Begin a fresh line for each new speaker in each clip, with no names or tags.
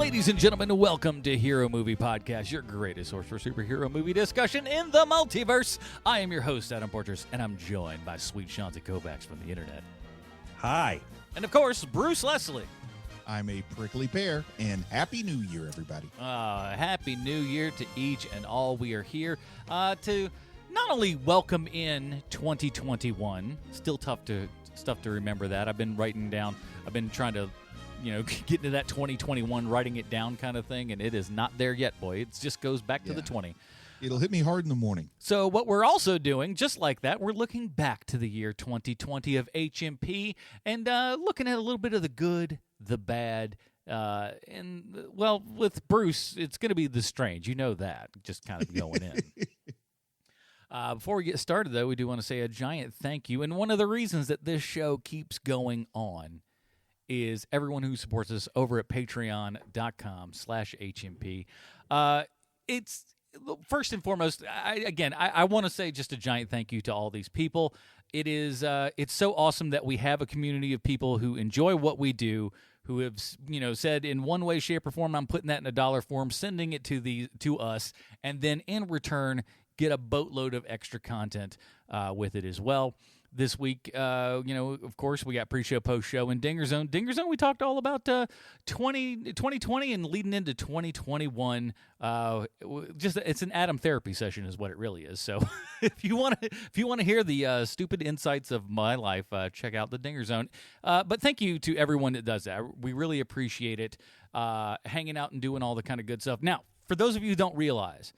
Ladies and gentlemen, welcome to Hero Movie Podcast, your greatest source for superhero movie discussion in the multiverse. I am your host, Adam Porters, and I'm joined by sweet Shanti Kovacs from the internet.
Hi.
And of course, Bruce Leslie.
I'm a prickly pear, and Happy New Year, everybody.
Happy New Year to each and all. We are here to not only welcome in 2021, still stuff to remember that. I've been writing down, I've been trying to get into that 2021, writing it down kind of thing, and it is not there yet, boy. It just goes back to the 20.
It'll hit me hard in the morning.
So what we're also doing, just like that, we're looking back to the year 2020 of HMP and looking at a little bit of the good, the bad, and, well, with Bruce, it's going to be the strange. You know that, just kind of going in. Before we get started, though, we do want to say a giant thank you. And one of the reasons that this show keeps going on is everyone who supports us over at patreon.com/HMP. It's first and foremost, I want to say just a giant thank you to all these people. It is it's so awesome that we have a community of people who enjoy what we do, who have said in one way, shape, or form, I'm putting that in a dollar form, sending it to us, and then in return get a boatload of extra content with it as well. This week, of course, we got pre-show, post-show, and Dinger Zone. Dinger Zone, we talked all about 2020 and leading into 2021. It's an Adam therapy session is what it really is. So if you want to hear the stupid insights of my life, check out the Dinger Zone. But thank you to everyone that does that. We really appreciate it, hanging out and doing all the kind of good stuff. Now, for those of you who don't realize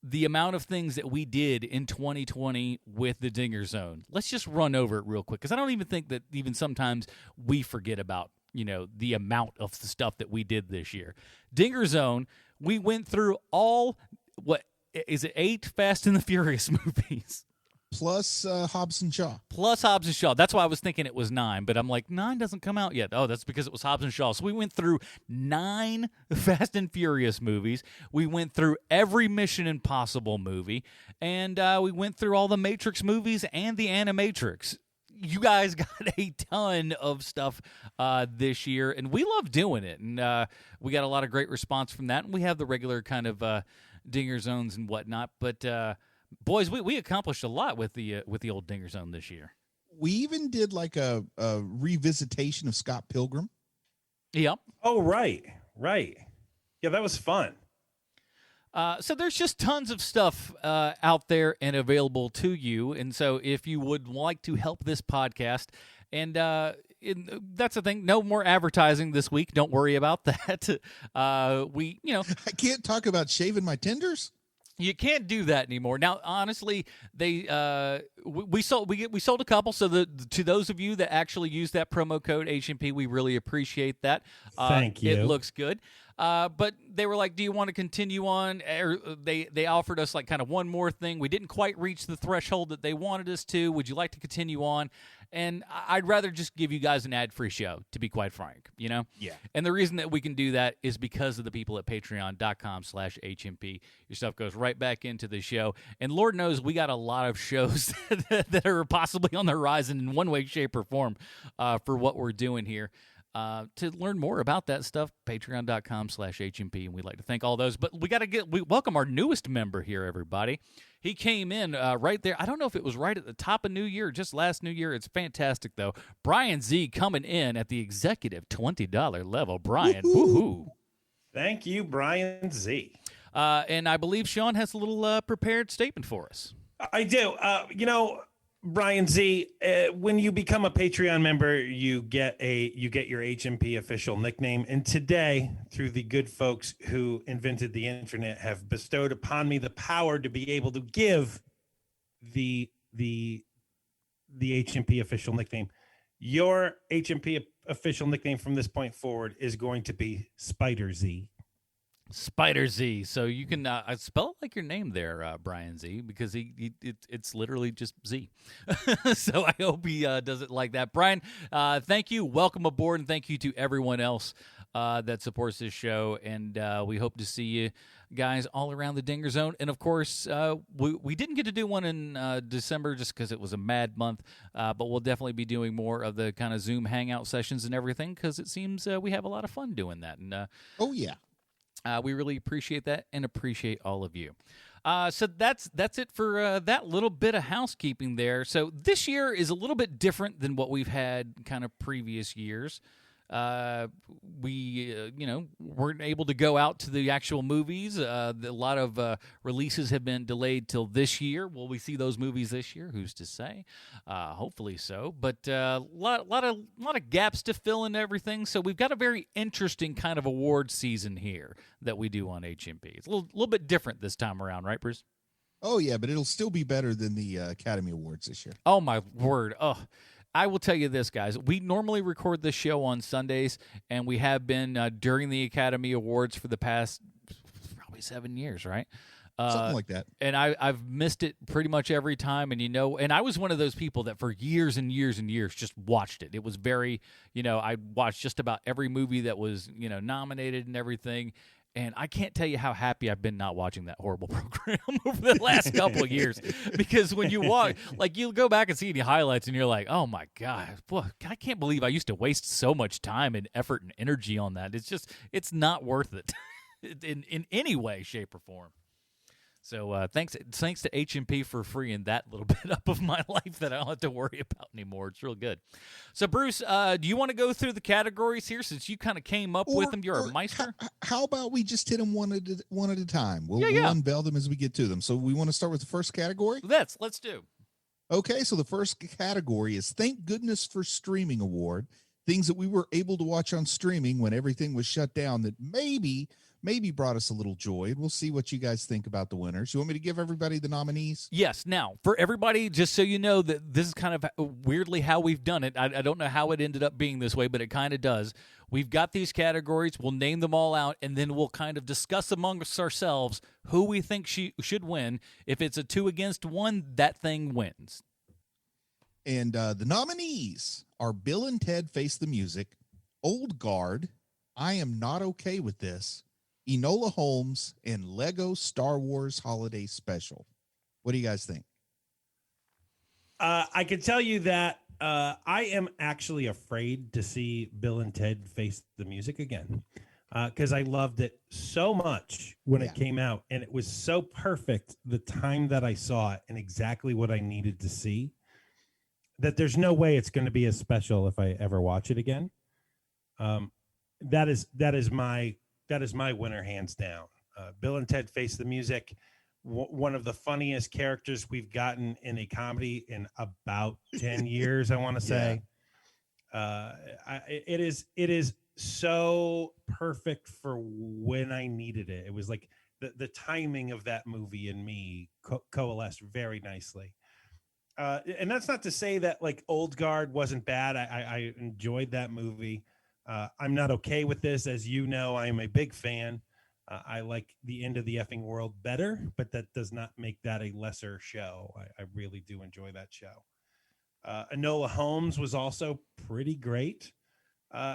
the amount of things that we did in 2020 with the Dinger Zone. Let's just run over it real quick, because I don't even think that even sometimes we forget about, the amount of the stuff that we did this year. Dinger Zone, we went through all, 8 Fast and the Furious movies?
Plus Hobbs and Shaw.
Plus Hobbs and Shaw. That's why I was thinking it was 9, but I'm like, 9 doesn't come out yet. Oh, that's because it was Hobbs and Shaw. So we went through 9 Fast and Furious movies. We went through every Mission Impossible movie, and we went through all the Matrix movies and the Animatrix. You guys got a ton of stuff this year, and we love doing it. And we got a lot of great response from that. And we have the regular kind of Dinger Zones and whatnot, but boys, we accomplished a lot with the old Dinger Zone this year.
We even did like a revisitation of Scott Pilgrim.
Yep.
Oh, right. Yeah, that was fun.
So there's just tons of stuff out there and available to you. And so if you would like to help this podcast, and that's the thing, no more advertising this week. Don't worry about that. I
can't talk about shaving my tenders.
You can't do that anymore. Now, honestly, we sold a couple. So to those of you that actually use that promo code HMP, we really appreciate that.
Thank you.
It looks good. But they were like, "Do you want to continue on?" Or they offered us like kind of one more thing. We didn't quite reach the threshold that they wanted us to. Would you like to continue on? And I'd rather just give you guys an ad-free show, to be quite frank, Yeah. And the reason that we can do that is because of the people at patreon.com/HMP. Your stuff goes right back into the show. And Lord knows we got a lot of shows that are possibly on the horizon in one way, shape, or form for what we're doing here. To learn more about that stuff, patreon.com/HMP, and we'd like to thank all those. But we welcome our newest member here, everybody. He came in right there. I don't know if it was right at the top of New Year or just last New Year. It's fantastic, though. Brian-Zee coming in at the executive $20 level. Brian, woohoo.
Thank you, Brian-Zee.
And I believe Sean has a little prepared statement for us.
I do. Brian-Zee, when you become a Patreon member, you get your HMP official nickname. And today, through the good folks who invented the internet, have bestowed upon me the power to be able to give the HMP official nickname. Your HMP official nickname from this point forward is going to be Spider-Zee.
Spider-Zee. So you can spell it like your name there, Brian-Zee, because it's literally just Z. So I hope he does it like that. Brian, thank you. Welcome aboard, and thank you to everyone else that supports this show. And we hope to see you guys all around the Dinger Zone. And, of course, we didn't get to do one in December just because it was a mad month, but we'll definitely be doing more of the kind of Zoom hangout sessions and everything because it seems we have a lot of fun doing that. And
oh, yeah.
We really appreciate that and appreciate all of you. So that's it for that little bit of housekeeping there. So this year is a little bit different than what we've had kind of previous years. We weren't able to go out to the actual movies. A lot of releases have been delayed till this year. Will we see those movies this year? Who's to say? Hopefully so. But lot of gaps to fill in everything. So we've got a very interesting kind of award season here that we do on HMP. It's a little bit different this time around, right, Bruce?
Oh yeah, but it'll still be better than the Academy Awards this year.
Oh my word! Oh. I will tell you this, guys. We normally record this show on Sundays, and we have been during the Academy Awards for the past probably 7 years, right?
Something like that.
And I've missed it pretty much every time. And, and I was one of those people that for years and years and years just watched it. It was very, I watched just about every movie that was, nominated and everything. And I can't tell you how happy I've been not watching that horrible program over the last couple of years. Because when you watch, you'll go back and see any highlights and you're like, oh my God, boy, I can't believe I used to waste so much time and effort and energy on that. It's not worth it in any way, shape, or form. So thanks to HMP for freeing that little bit up of my life that I don't have to worry about anymore. It's real good. So, Bruce, do you want to go through the categories here since you kind of came up with them? You're a meister.
How about we just hit them one at a time? We'll unveil them as we get to them. So we want to start with the first category?
Let's do.
Okay, so the first category is Thank Goodness for Streaming Award. Things that we were able to watch on streaming when everything was shut down that maybe brought us a little joy. We'll see what you guys think about the winners. You want me to give everybody the nominees?
Yes. Now, for everybody, just so you know that this is kind of weirdly how we've done it. I don't know how it ended up being this way, but it kind of does. We've got these categories. We'll name them all out, and then we'll kind of discuss amongst ourselves who we think should win. If it's a 2 against 1, that thing wins.
And the nominees are Bill and Ted Face the Music, Old Guard, I Am Not Okay With This, Enola Holmes, and Lego Star Wars Holiday Special. What do you guys think?
I can tell you that I am actually afraid to see Bill and Ted Face the Music again because I loved it so much when it came out, and it was so perfect the time that I saw it and exactly what I needed to see that there's no way it's going to be as special if I ever watch it again. That is my winner, hands down. Bill and Ted Face the Music, one of the funniest characters we've gotten in a comedy in about 10 years, I want to say. It is so perfect for when I needed it. It was like the timing of that movie and me coalesced very nicely. And that's not to say that Old Guard wasn't bad. I enjoyed that movie. I'm Not Okay With This. As you know, I am a big fan. I like The End of the Effing World better, but that does not make that a lesser show. I really do enjoy that show. Enola Holmes was also pretty great.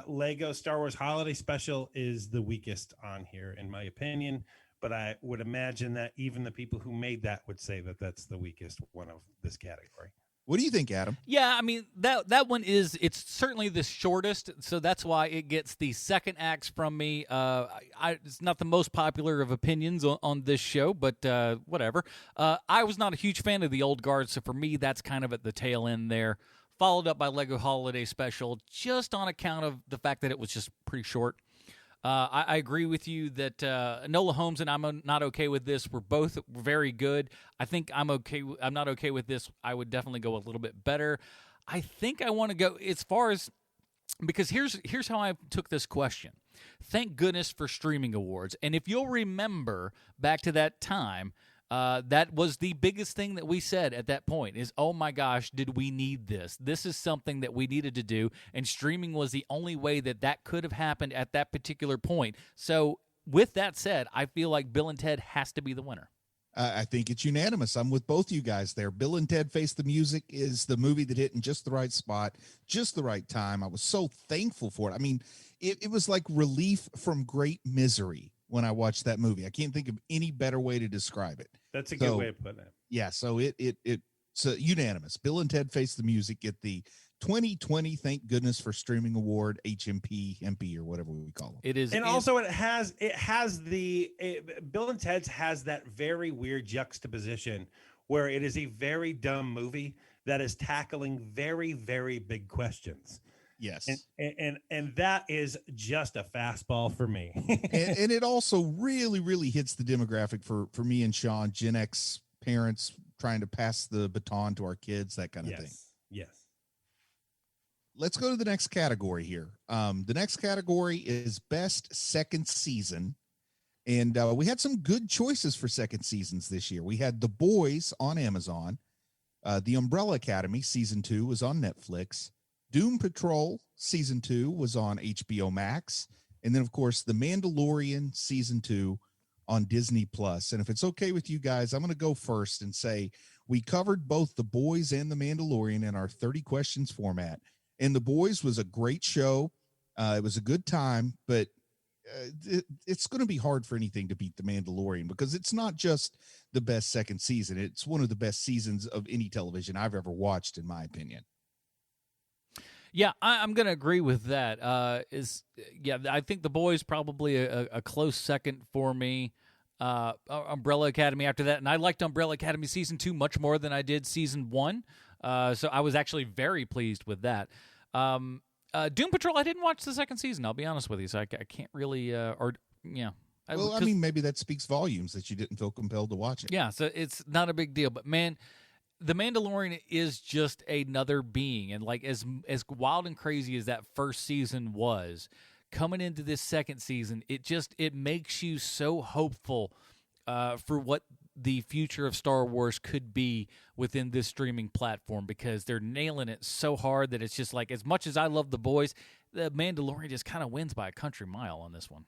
Lego Star Wars Holiday Special is the weakest on here, in my opinion, but I would imagine that even the people who made that would say that that's the weakest one of this category.
What do you think, Adam?
Yeah, I mean, that one it's certainly the shortest, so that's why it gets the second axe from me. It's not the most popular of opinions on this show, but whatever. I was not a huge fan of the Old Guard, so for me, that's kind of at the tail end there. Followed up by Lego Holiday Special, just on account of the fact that it was just pretty short. I agree with you that Enola Holmes and I'm Not Okay With This were both very good. I think I'm Not Okay With This. I would definitely go a little bit better. I think I want to go as far as, because here's how I took this question. Thank goodness for streaming awards. And if you'll remember back to that time, that was the biggest thing that we said at that point is, oh my gosh, did we need this? This is something that we needed to do, and streaming was the only way that could have happened at that particular point. So with that said, I feel like Bill and Ted has to be the winner.
I think it's unanimous. I'm with both you guys there. Bill and Ted Face the Music is the movie that hit in just the right spot, just the right time. I was so thankful for it. I mean, it was like relief from great misery when I watched that movie. I can't think of any better way to describe it.
That's a good way of putting it.
Yeah, so it's unanimous. Bill and Ted Face the Music get the 2020, thank goodness for streaming award, HMP, MP, or whatever we call them.
It is.
And also it has Bill and Ted's has that very weird juxtaposition where it is a very dumb movie that is tackling very, very big questions.
Yes.
And that is just a fastball for me.
and it also really, really hits the demographic for me and Sean, Gen X parents trying to pass the baton to our kids, that kind of thing.
Yes.
Let's go to the next category here. The next category is best second season. And we had some good choices for second seasons this year. We had The Boys on Amazon. The Umbrella Academy season 2 was on Netflix. Doom Patrol season 2 was on HBO Max. And then, of course, The Mandalorian season 2 on Disney Plus. And if it's okay with you guys, I'm going to go first and say we covered both The Boys and The Mandalorian in our 30 questions format. And The Boys was a great show. It was a good time, but it's going to be hard for anything to beat The Mandalorian because it's not just the best second season. It's one of the best seasons of any television I've ever watched, in my opinion.
Yeah, I'm going to agree with that. I think The Boys probably a close second for me. Umbrella Academy after that, and I liked Umbrella Academy season 2 much more than I did season 1. So I was actually very pleased with that. Doom Patrol, I didn't watch the second season. I'll be honest with you, so I can't really.
Maybe that speaks volumes that you didn't feel compelled to watch it.
Yeah, so it's not a big deal, but man. The Mandalorian is just another being, and like as wild and crazy as that first season was, coming into this second season, it makes you so hopeful for what the future of Star Wars could be within this streaming platform because they're nailing it so hard that it's just like, as much as I love The Boys, the Mandalorian just kind of wins by a country mile on this one.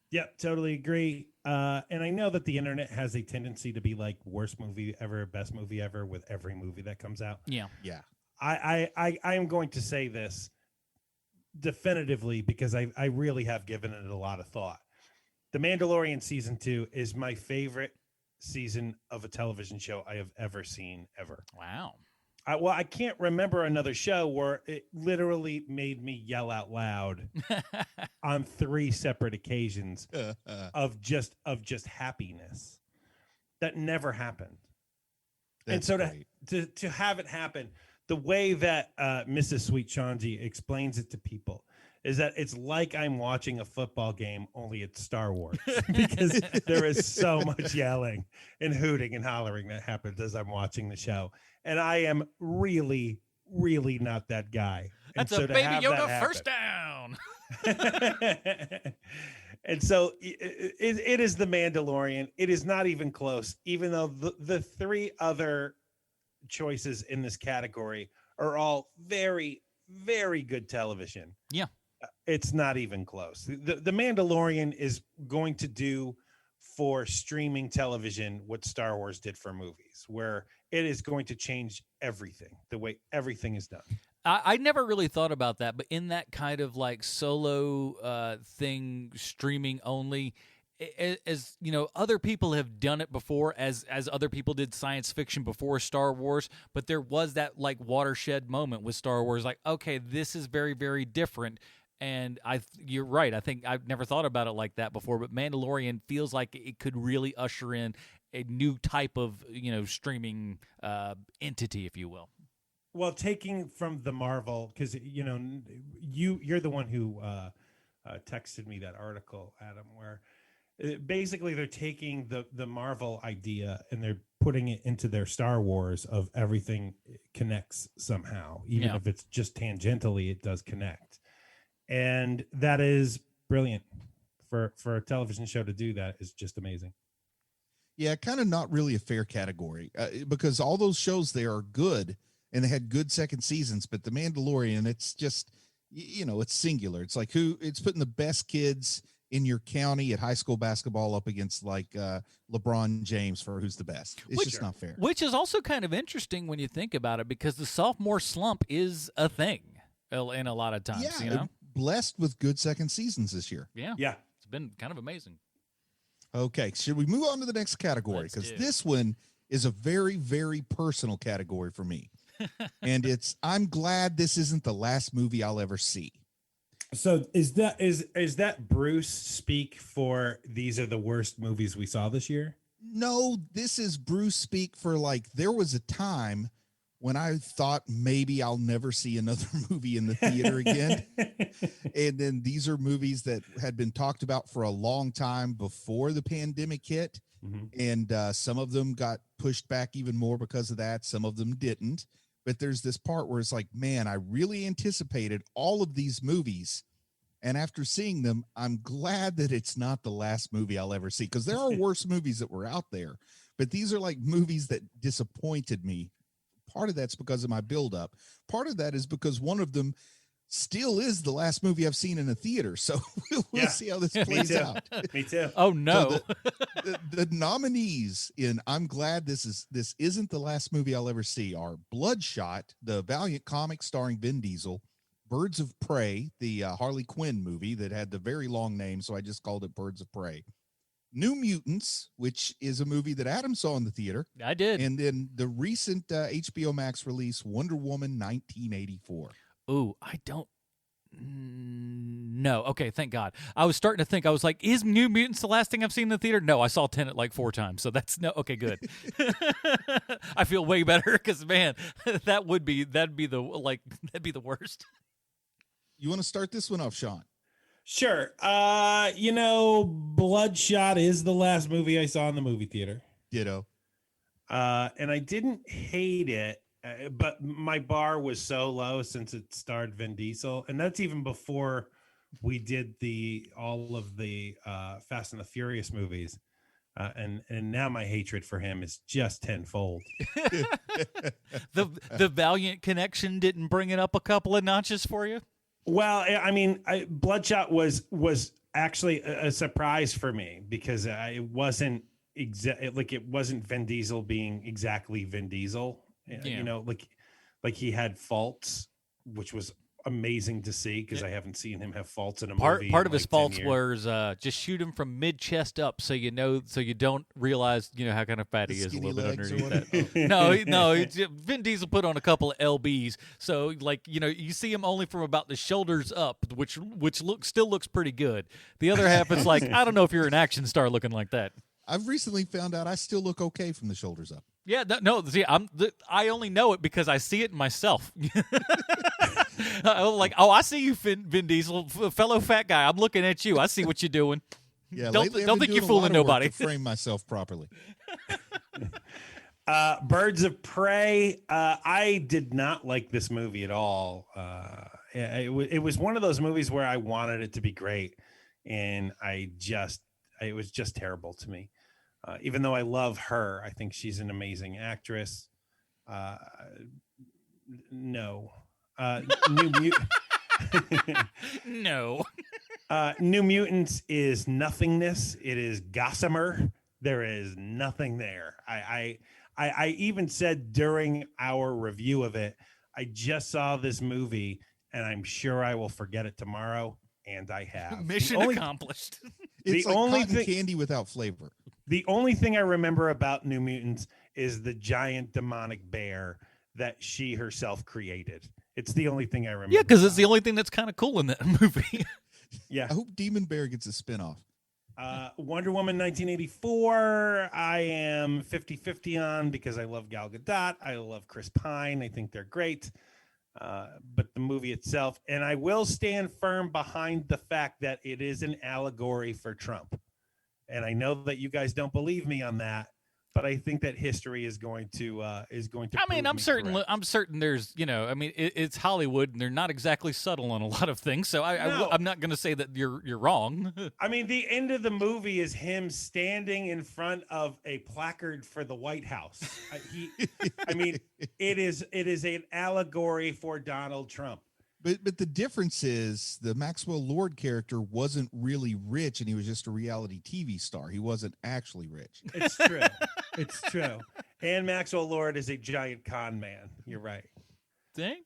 Yep, totally agree. And I know that the internet has a tendency to be like worst movie ever, best movie ever with every movie that comes out.
Yeah.
I am going to say this definitively because I really have given it a lot of thought. The Mandalorian season 2 is my favorite season of a television show I have ever seen ever.
Wow.
I can't remember another show where it literally made me yell out loud on 3 separate occasions of just happiness. That never happened.
That's
and so
great.
to have it happen, the way that Mrs. Sweet Chonji explains it to people is that it's like I'm watching a football game, only it's Star Wars, because there is so much yelling and hooting and hollering that happens as I'm watching the show. And I am really, really not that guy.
That's
and
a Baby Yoda first down.
And so it is The Mandalorian. It is not even close, even though the 3 other choices in this category are all very, very good television.
Yeah.
It's not even close. The Mandalorian is going to do for streaming television what Star Wars did for movies, where it is going to change everything, the way everything is done.
I never really thought about that, but in that kind of like solo thing, streaming only, as you know, other people have done it before, as other people did science fiction before Star Wars, but there was that like watershed moment with Star Wars, like, okay, this is very, very different. And you're right. I think I've never thought about it like that before, but Mandalorian feels like it could really usher in a new type of, streaming entity, if you will.
Well, taking from the Marvel, because you're the one who texted me that article, Adam, where basically they're taking the Marvel idea and they're putting it into their Star Wars of everything connects somehow, even if it's just tangentially, it does connect. And that is brilliant for a television show to do. That is just amazing.
Yeah, kind of not really a fair category because all those shows there are good and they had good second seasons, but The Mandalorian, it's just, it's singular. It's like it's putting the best kids in your county at high school basketball up against like LeBron James for who's the best. It's just not fair.
Which is also kind of interesting when you think about it, because the sophomore slump is a thing in a lot of times,
Blessed with good second seasons this year.
Yeah. It's been kind of amazing.
Okay. Should we move on to the next category? Because this one is a very, very personal category for me. And I'm glad this isn't the last movie I'll ever see.
So is that Bruce speak for these are the worst movies we saw this year?
No, this is Bruce speak for, like, there was a time when I thought maybe I'll never see another movie in the theater again. And then these are movies that had been talked about for a long time before the pandemic hit.
Mm-hmm.
And some of them got pushed back even more because of that. Some of them didn't. But there's this part where it's like, man, I really anticipated all of these movies. And after seeing them, I'm glad that it's not the last movie I'll ever see, because there are worse movies that were out there. But these are like movies that disappointed me. Part of that's because of my buildup. Part of that is because one of them still is the last movie I've seen in a theater. So we'll see how this plays out.
Me too.
Oh, no.
So the nominees in I'm glad this isn't the last movie I'll ever see are Bloodshot, the Valiant comic starring Vin Diesel, Birds of Prey, the Harley Quinn movie that had the very long name, so I just called it Birds of Prey. New Mutants, which is a movie that Adam saw in the theater.
I did.
And then the recent HBO Max release, Wonder Woman 1984.
Ooh, I don't know. Okay, thank God. I was starting to think, I was like, is New Mutants the last thing I've seen in the theater? No, I saw Tenet like 4 times. So that's no, okay, good. I feel way better because, man, that'd be the worst.
You want to start this one off, Sean?
Sure. Bloodshot is the last movie I saw in the movie theater.
Ditto.
And I didn't hate it, but my bar was so low since it starred Vin Diesel, and that's even before we did all of the Fast and the Furious movies. And now my hatred for him is just tenfold.
The Valiant connection didn't bring it up a couple of notches for you?
Well, I mean, Bloodshot was actually a surprise for me because it wasn't it wasn't Vin Diesel being exactly Vin Diesel.
Yeah.
Like he had faults, which was amazing to see because I haven't seen him have faults in a
part
movie.
Part of
in
his
like 10
faults
years.
was just shoot him from mid chest up, so you don't realize how kind of fat he is a little bit underneath that. No, Vin Diesel put on a couple of lbs, so you see him only from about the shoulders up, which still looks pretty good. The other half is like, I don't know if you're an action star looking like that.
I've recently found out I still look okay from the shoulders up.
Yeah, no. See, I only know it because I see it myself. I'm like, oh, I see you, Vin Diesel, fellow fat guy. I'm looking at you. I see what you're doing.
Yeah,
don't think you're fooling nobody.
To frame myself properly.
Birds of Prey. I did not like this movie at all. It was one of those movies where I wanted it to be great, and it was just terrible to me. Even though I love her, I think she's an amazing actress. No.
No.
New Mutants is nothingness. It is gossamer. There is nothing there. I even said during our review of it, I just saw this movie and I'm sure I will forget it tomorrow, and I have.
Mission accomplished.
It's
the
like
only
cotton candy without flavor.
The only thing I remember about New Mutants is the giant demonic bear that she herself created. It's the only thing I remember.
Yeah, because it's the only thing that's kind of cool in that movie.
Yeah.
I hope Demon Bear gets a spinoff.
Wonder Woman 1984, I am 50-50 on because I love Gal Gadot. I love Chris Pine. I think they're great. But the movie itself, and I will stand firm behind the fact that it is an allegory for Trump. And I know that you guys don't believe me on that, but I think that history is going to. I mean,
I'm certain there's, it's Hollywood and they're not exactly subtle on a lot of things. So I'm not going to say that you're wrong.
I mean, the end of the movie is him standing in front of a placard for the White House. It is an allegory for Donald Trump.
But the difference is the Maxwell Lord character wasn't really rich, and he was just a reality TV star. He wasn't actually rich.
It's true. It's true. And Maxwell Lord is a giant con man. You're right.
Dang.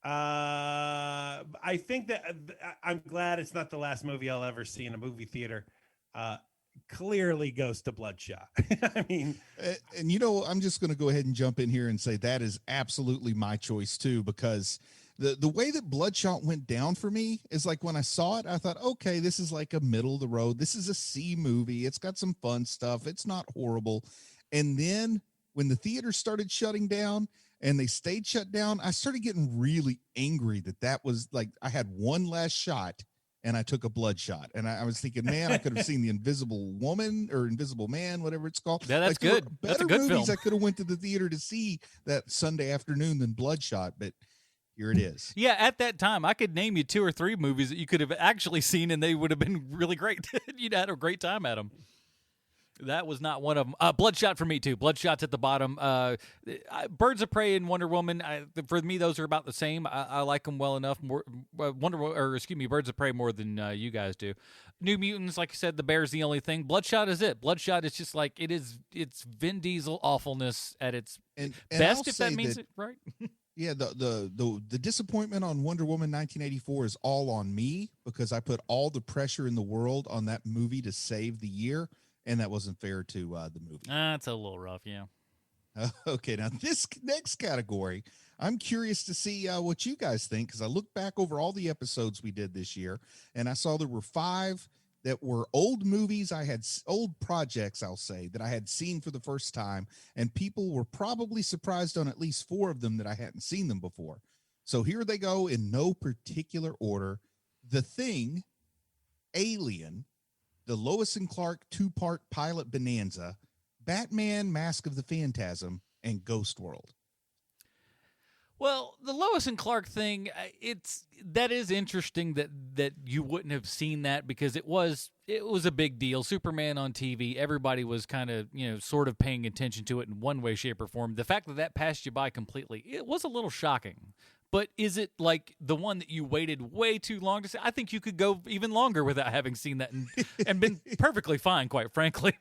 I think that I'm glad it's not the last movie I'll ever see in a movie theater. clearly goes to Bloodshot. I mean,
and you know, I'm just going to go ahead and jump in here and say that is absolutely my choice too, because the way that Bloodshot went down for me is like when I saw it, I thought, okay, this is like a middle of the road. This is a C movie. It's got some fun stuff. It's not horrible. And then when the theater started shutting down and they stayed shut down, I started getting really angry that was like, I had one last shot and I took a Bloodshot. And I was thinking, man, I could have seen the Invisible Woman or Invisible Man, whatever it's called.
Yeah, that's
like,
good. That's a good
movies
film.
I could have went to the theater to see that Sunday afternoon than Bloodshot, but here it is.
Yeah, at that time, I could name you 2 or 3 movies that you could have actually seen, and they would have been really great. You'd had a great time at them. That was not one of them. Bloodshot for me too. Bloodshot's at the bottom. Birds of Prey and Wonder Woman. For me, those are about the same. I like them well enough. More Birds of Prey more than you guys do. New Mutants, like I said, the bear's the only thing. Bloodshot is it. Bloodshot is just like it is. It's Vin Diesel awfulness at its best, if that means it right.
Yeah, the disappointment on Wonder Woman 1984 is all on me because I put all the pressure in the world on that movie to save the year. And that wasn't fair to the movie.
It's a little rough, yeah.
Okay, now this next category, I'm curious to see what you guys think, because I looked back over all the episodes we did this year, and I saw there were 5 that were old movies old projects, I'll say, that I had seen for the first time, and people were probably surprised on at least 4 of them that I hadn't seen them before. So here they go in no particular order. The Thing, Alien, the Lois and Clark 2-part pilot bonanza, Batman Mask of the Phantasm, and Ghost World.
Well, the Lois and Clark thing, that is interesting that you wouldn't have seen that because it was a big deal. Superman on TV, everybody was kind of, sort of paying attention to it in one way, shape, or form. The fact that passed you by completely, it was a little shocking. But is it like the one that you waited way too long to see? I think you could go even longer without having seen that and been perfectly fine, quite frankly.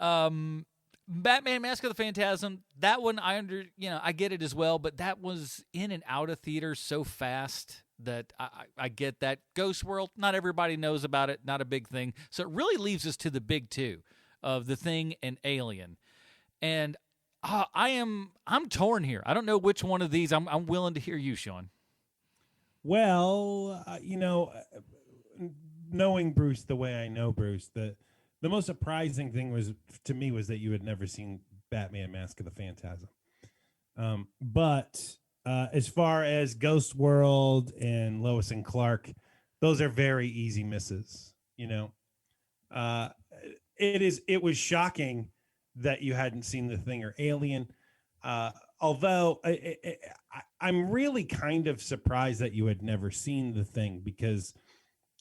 Batman Mask of the Phantasm, that one I get it as well, but that was in and out of theaters so fast that I get that. Ghost World, not everybody knows about it, not a big thing. So it really leaves us to the big 2 of The Thing and Alien. And I'm torn here. I don't know which one of these. I'm willing to hear you, Sean.
Well, knowing Bruce the way I know Bruce, the most surprising thing was that you had never seen Batman Mask of the Phantasm. But as far as Ghost World and Lois and Clark, those are very easy misses. It was shocking that you hadn't seen The Thing or Alien. Although I'm really kind of surprised that you had never seen The Thing because,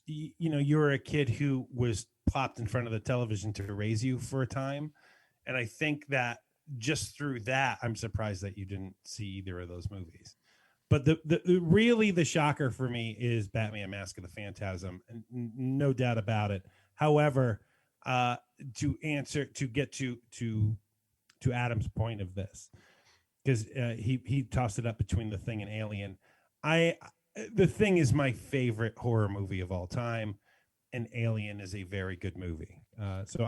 you were a kid who was plopped in front of the television to raise you for a time. And I think that just through that, I'm surprised that you didn't see either of those movies. But the shocker for me is Batman Mask of the Phantasm. No doubt about it. However, to get to Adam's point of this, because he tossed it up between The Thing and Alien. The Thing is my favorite horror movie of all time, and Alien is a very good movie. So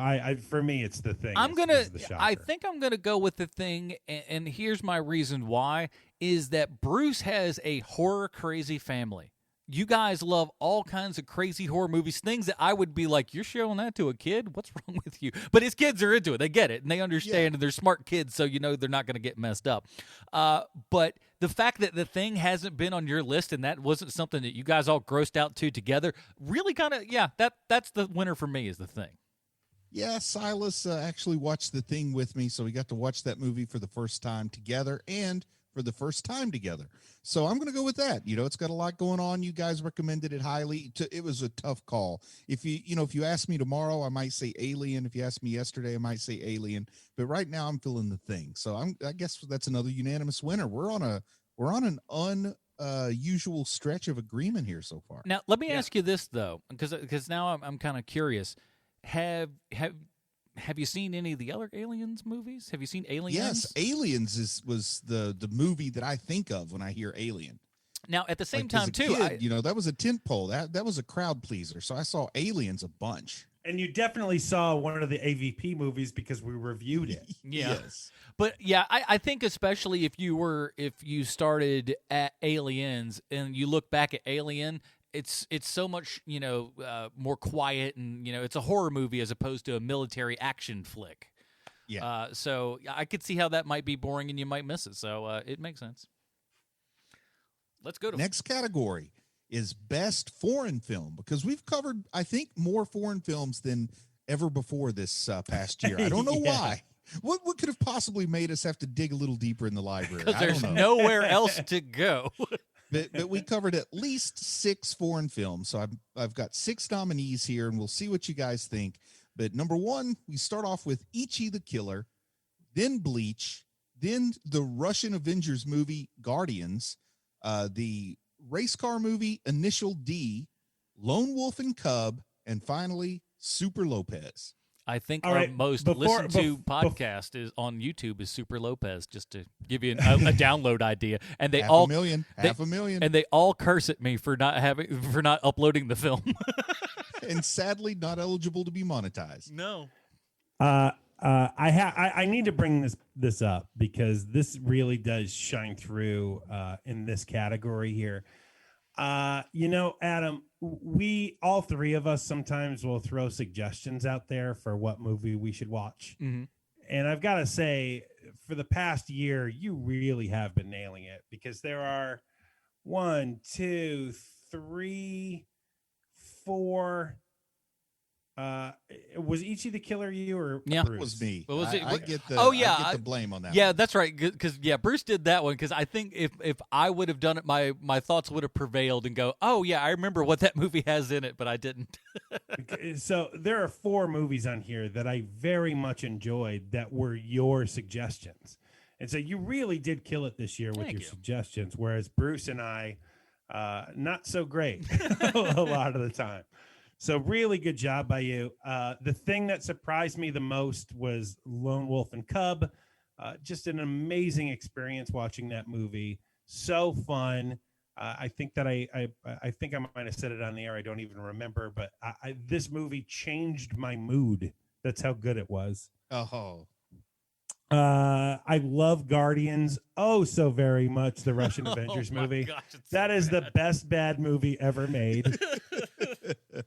for me, it's The Thing.
I think I'm gonna go with The Thing, and here's my reason why: is that Bruce has a horror crazy family. You guys love all kinds of crazy horror movies, things that I would be like, you're showing that to a kid? What's wrong with you? But his kids are into it. They get it, and they understand, and they're smart kids, so they're not going to get messed up. But the fact that The Thing hasn't been on your list and that wasn't something that you guys all grossed out to together, really kind of, that's the winner for me is The Thing.
Yeah, Silas actually watched The Thing with me, so we got to watch that movie for the first time together and for the first time together. So I'm going to go with that. It's got a lot going on. You guys recommended it highly. It was a tough call. If you ask me tomorrow, I might say Alien. If you asked me yesterday, I might say Alien. But right now I'm feeling The Thing. So I guess that's another unanimous winner. We're on an unusual stretch of agreement here so far.
Now, let me ask you this though, because now I'm kind of curious. Have you seen any of the other Aliens movies? Have you seen Aliens?
Yes, Aliens was the movie that I think of when I hear Alien.
Now, at the same
like,
time,
as a
too,
kid, that was a tentpole. That was a crowd pleaser. So I saw Aliens a bunch.
And you definitely saw one of the AVP movies because we reviewed it.
Yeah.
Yes.
But yeah, I think especially if you started at Aliens and you look back at Alien, it's so much more quiet, and it's a horror movie as opposed to a military action flick.
Yeah.
So I could see how that might be boring and you might miss it. So it makes sense. Let's go to
Next category is best foreign film, because we've covered, I think, more foreign films than ever before this past year. I don't know why. What could have possibly made us have to dig a little deeper in the library?
because
I
there's
don't know.
nowhere else to go.
But we covered at least 6 foreign films. So I've got 6 nominees here, and we'll see what you guys think. But number 1, we start off with Ichi the Killer, then Bleach, then the Russian Avengers movie Guardians, the race car movie Initial D, Lone Wolf and Cub, and finally Super Lopez.
I think
All
our
right,
most
before-
listened to
bef-
podcast is on YouTube is Super Lopez, just to give you a download idea. And they
Half
all
a million.
and they all curse at me for not uploading the film.
And sadly not eligible to be monetized.
No.
I need to bring this up because this really does shine through in this category here. Adam, we all 3 of us sometimes will throw suggestions out there for what movie we should watch.
Mm-hmm.
And I've got to say, for the past year, you really have been nailing it, because there are 1, 2, 3, 4. Was Ichi the Killer you or
Yeah.
Bruce?
It was me.
What was it?
I get the,
Oh, yeah,
I get
I-
the blame on that.
Yeah,
one.
that's right. Because Bruce did that one. Because I think if I would have done it, my thoughts would have prevailed and go, oh yeah, I remember what that movie has in it, but I didn't.
So there are 4 movies on here that I very much enjoyed that were your suggestions. And so you really did kill it this year with
Thank
your
you.
suggestions, whereas Bruce and I, not so great a lot of the time. So really good job by you. The thing that surprised me the most was Lone Wolf and Cub. Just an amazing experience watching that movie. So fun. I think that I think I might have said it on the air. I don't even remember, but this movie changed my mood. That's how good it was.
Oh,
I love Guardians so very much. The Russian Avengers
Oh my
movie.
gosh, it's
That
so
is
bad.
the best bad movie ever made.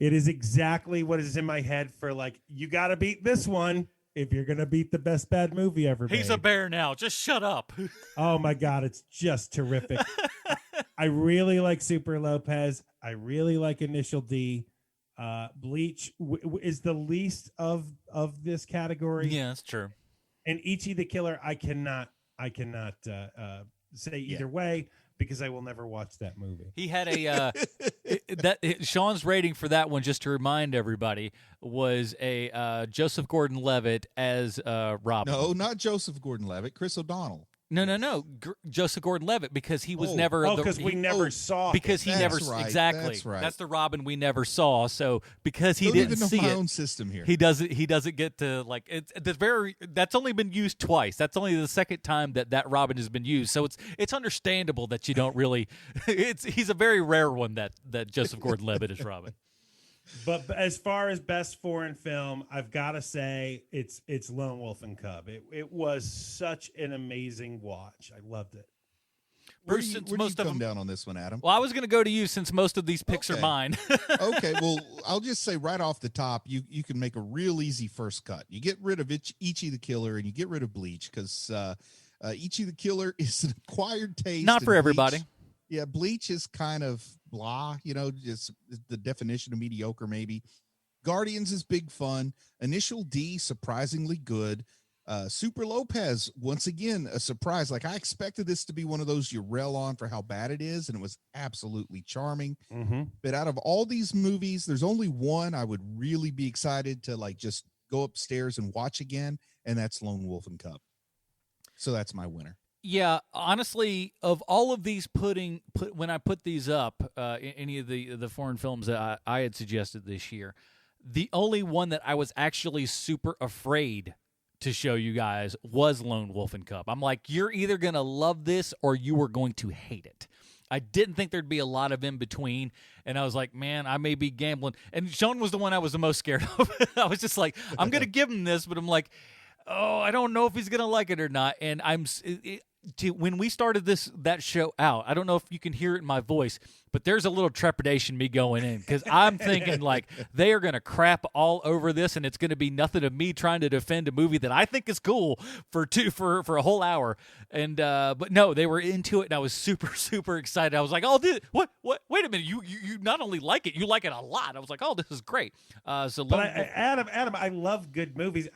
It is exactly what is in my head for, like, you got to beat this one if you're going to beat the best bad movie ever made.
He's a bear now. Just shut up.
Oh my God, it's just terrific. I really like Super Lopez. I really like Initial D. Bleach is the least of this category.
Yeah, that's true.
And Ichi the Killer, I cannot say either way, because I will never watch that movie.
He had a Sean's rating for that one, just to remind everybody, was a Joseph Gordon-Levitt as Robin.
no, not Joseph Gordon-Levitt. Chris O'Donnell.
No. Joseph Gordon-Levitt, because he was
Oh.
never
Because we never saw
because he
That's
never
right,
exactly.
that's right.
That's the Robin we never saw. So because he
Don't
didn't
even know
see
my
it,
own system here.
he doesn't get to, like, that's only been used twice. That's only the second time that Robin has been used. So it's understandable that you don't really. He's a very rare one that Joseph Gordon-Levitt is Robin.
But as far as best foreign film, I've got to say it's Lone Wolf and Cub. It was such an amazing watch. I loved it.
Where
Bruce,
do you,
since
where do you
most of
come
them.
down on this one, Adam?
Well, I was going to go to you since most of these picks are
Okay.
mine.
Okay, well, I'll just say right off the top, you can make a real easy first cut. You get rid of Ichi the Killer and you get rid of Bleach, because Ichi the Killer is an acquired taste.
Not
and
for
Bleach-
everybody.
Yeah, Bleach is kind of blah, just the definition of mediocre, maybe. Guardians is big fun. Initial D, surprisingly good. Super Lopez, once again, a surprise. Like, I expected this to be one of those you rail on for how bad it is, and it was absolutely charming.
Mm-hmm.
But out of all these movies, there's only one I would really be excited to, like, just go upstairs and watch again, and that's Lone Wolf and Cub. So that's my winner.
Yeah, honestly, of all of these, when I put these up, any of the foreign films that I had suggested this year, the only one that I was actually super afraid to show you guys was Lone Wolf and Cub. I'm like, you're either going to love this or you are going to hate it. I didn't think there'd be a lot of in between, and I was like, man, I may be gambling. And Sean was the one I was the most scared of. I was just like, I'm gonna give him this, but I'm like, oh, I don't know if he's gonna like it or not. And when we started that show out, I don't know if you can hear it in my voice, but there's a little trepidation me going in because I'm thinking like they are going to crap all over this, and it's going to be nothing of me trying to defend a movie that I think is cool for a whole hour. And but no, they were into it, and I was super super excited. I was like, oh, what? Wait a minute, you not only like it, you like it a lot. I was like, oh, this is great.
Adam, I love good movies.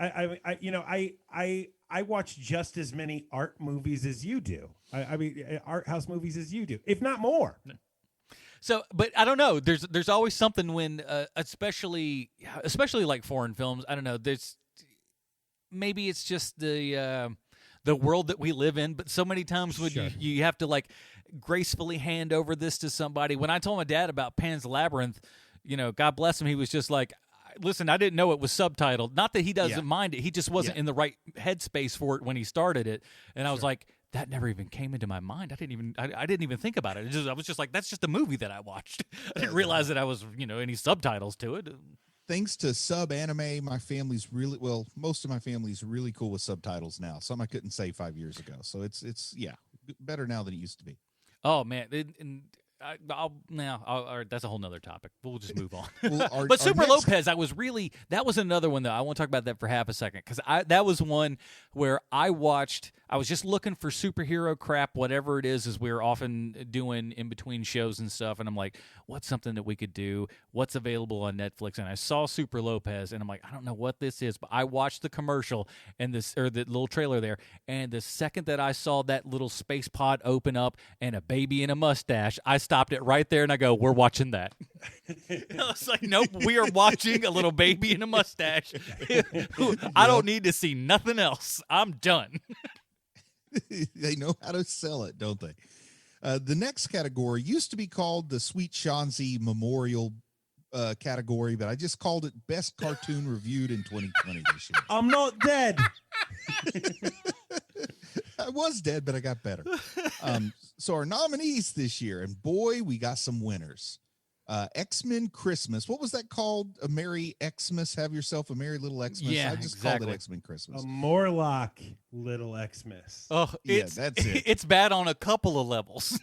I watch just as many art movies as you do. I mean, art house movies as you do, if not more.
So, but I don't know. There's always something when, especially like foreign films. I don't know. Maybe it's just the world that we live in. But so many times when you have to like gracefully hand over this to somebody. When I told my dad about Pan's Labyrinth, God bless him, he was just like, listen, I didn't know it was subtitled. Not that he doesn't mind it. He just wasn't in the right headspace for it when he started it. And I was like, that never even came into my mind. I didn't even think about it. I was just like, that's just a movie that I watched. I didn't realize that I was, any subtitles to it.
Thanks to sub anime, my family's most of my family's really cool with subtitles now. Something I couldn't say 5 years ago. So it's better now than it used to be.
Oh man. That's a whole nother topic. We'll just move on.
Well,
but Super Lopez, that was another one though. I want to talk about that for half a second because that was one where I was just looking for superhero crap, whatever it is, as we were often doing in between shows and stuff. And I'm like, what's something that we could do? What's available on Netflix? And I saw Super Lopez, and I'm like, I don't know what this is, but I watched the commercial and the little trailer there. And the second that I saw that little space pod open up and a baby in a mustache, I stopped it right there and I go, we're watching that. I was like, nope, we are watching a little baby in a mustache. I don't need to see nothing else. I'm done.
They know how to sell it, don't they? The next category used to be called the Sweet Shanzi Memorial category, but I just called it Best Cartoon Reviewed in 2020 this year.
I'm not dead.
I was dead, but I got better. So our nominees this year, and boy, we got some winners. X-Men Christmas. What was that called? A Merry Xmas? Have yourself a Merry Little Xmas?
Yeah,
I just called it X-Men Christmas.
A Morlock Little Xmas.
Oh,
that's it.
It's bad on a couple of levels.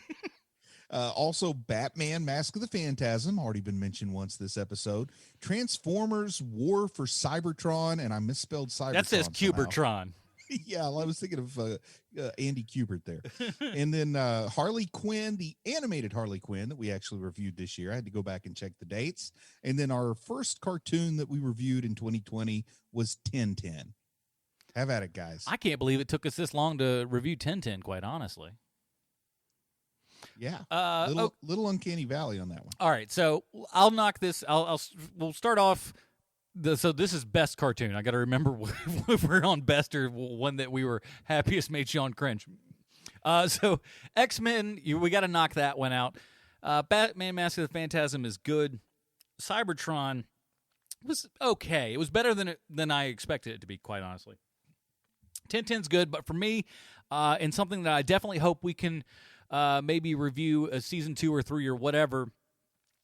Also, Batman Mask of the Phantasm, already been mentioned once this episode. Transformers War for Cybertron, and I misspelled Cybertron.
That says Cubertron.
Yeah, I was thinking of Andy Kubert there. And then Harley Quinn, the animated Harley Quinn that we actually reviewed this year. I had to go back and check the dates. And then our first cartoon that we reviewed in 2020 was 1010. Have at it, guys.
I can't believe it took us this long to review 1010, quite honestly.
Yeah, little uncanny valley on that one.
All right, so I'll knock this. We'll start off. So this is best cartoon. I got to remember if we're on best or one that we were happiest made Sean cringe. So X-Men, we got to knock that one out. Batman Mask of the Phantasm is good. Cybertron was okay. It was better than I expected it to be, quite honestly. 1010's good, but for me, and something that I definitely hope we can maybe review a season 2 or 3 or whatever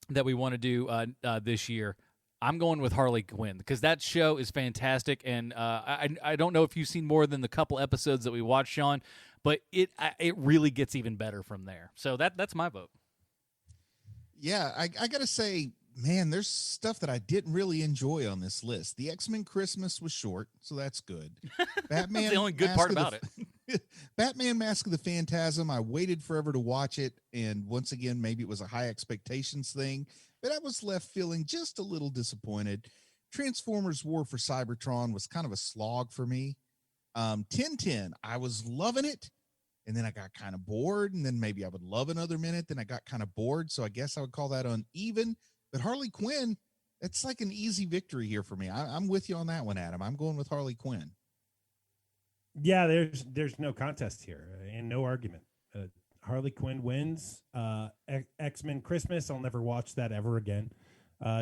that we want to do this year. I'm going with Harley Quinn because that show is fantastic, and I don't know if you've seen more than the couple episodes that we watched, Sean, but it really gets even better from there. So that's my vote.
Yeah, I got to say, man, there's stuff that I didn't really enjoy on this list. The X-Men Christmas was short, so that's good. Batman,
that's the only good part about it.
Batman Mask of the Phantasm, I waited forever to watch it, and once again, maybe it was a high expectations thing, but I was left feeling just a little disappointed. Transformers War for Cybertron was kind of a slog for me. 1010, I was loving it, and then I got kind of bored, and then maybe I would love another minute, then I got kind of bored, so I guess I would call that uneven. But Harley Quinn, it's like an easy victory here for me. I'm with you on that one, Adam. I'm going with Harley Quinn.
Yeah, there's no contest here and no argument. Harley Quinn wins. X-Men Christmas, I'll never watch that ever again.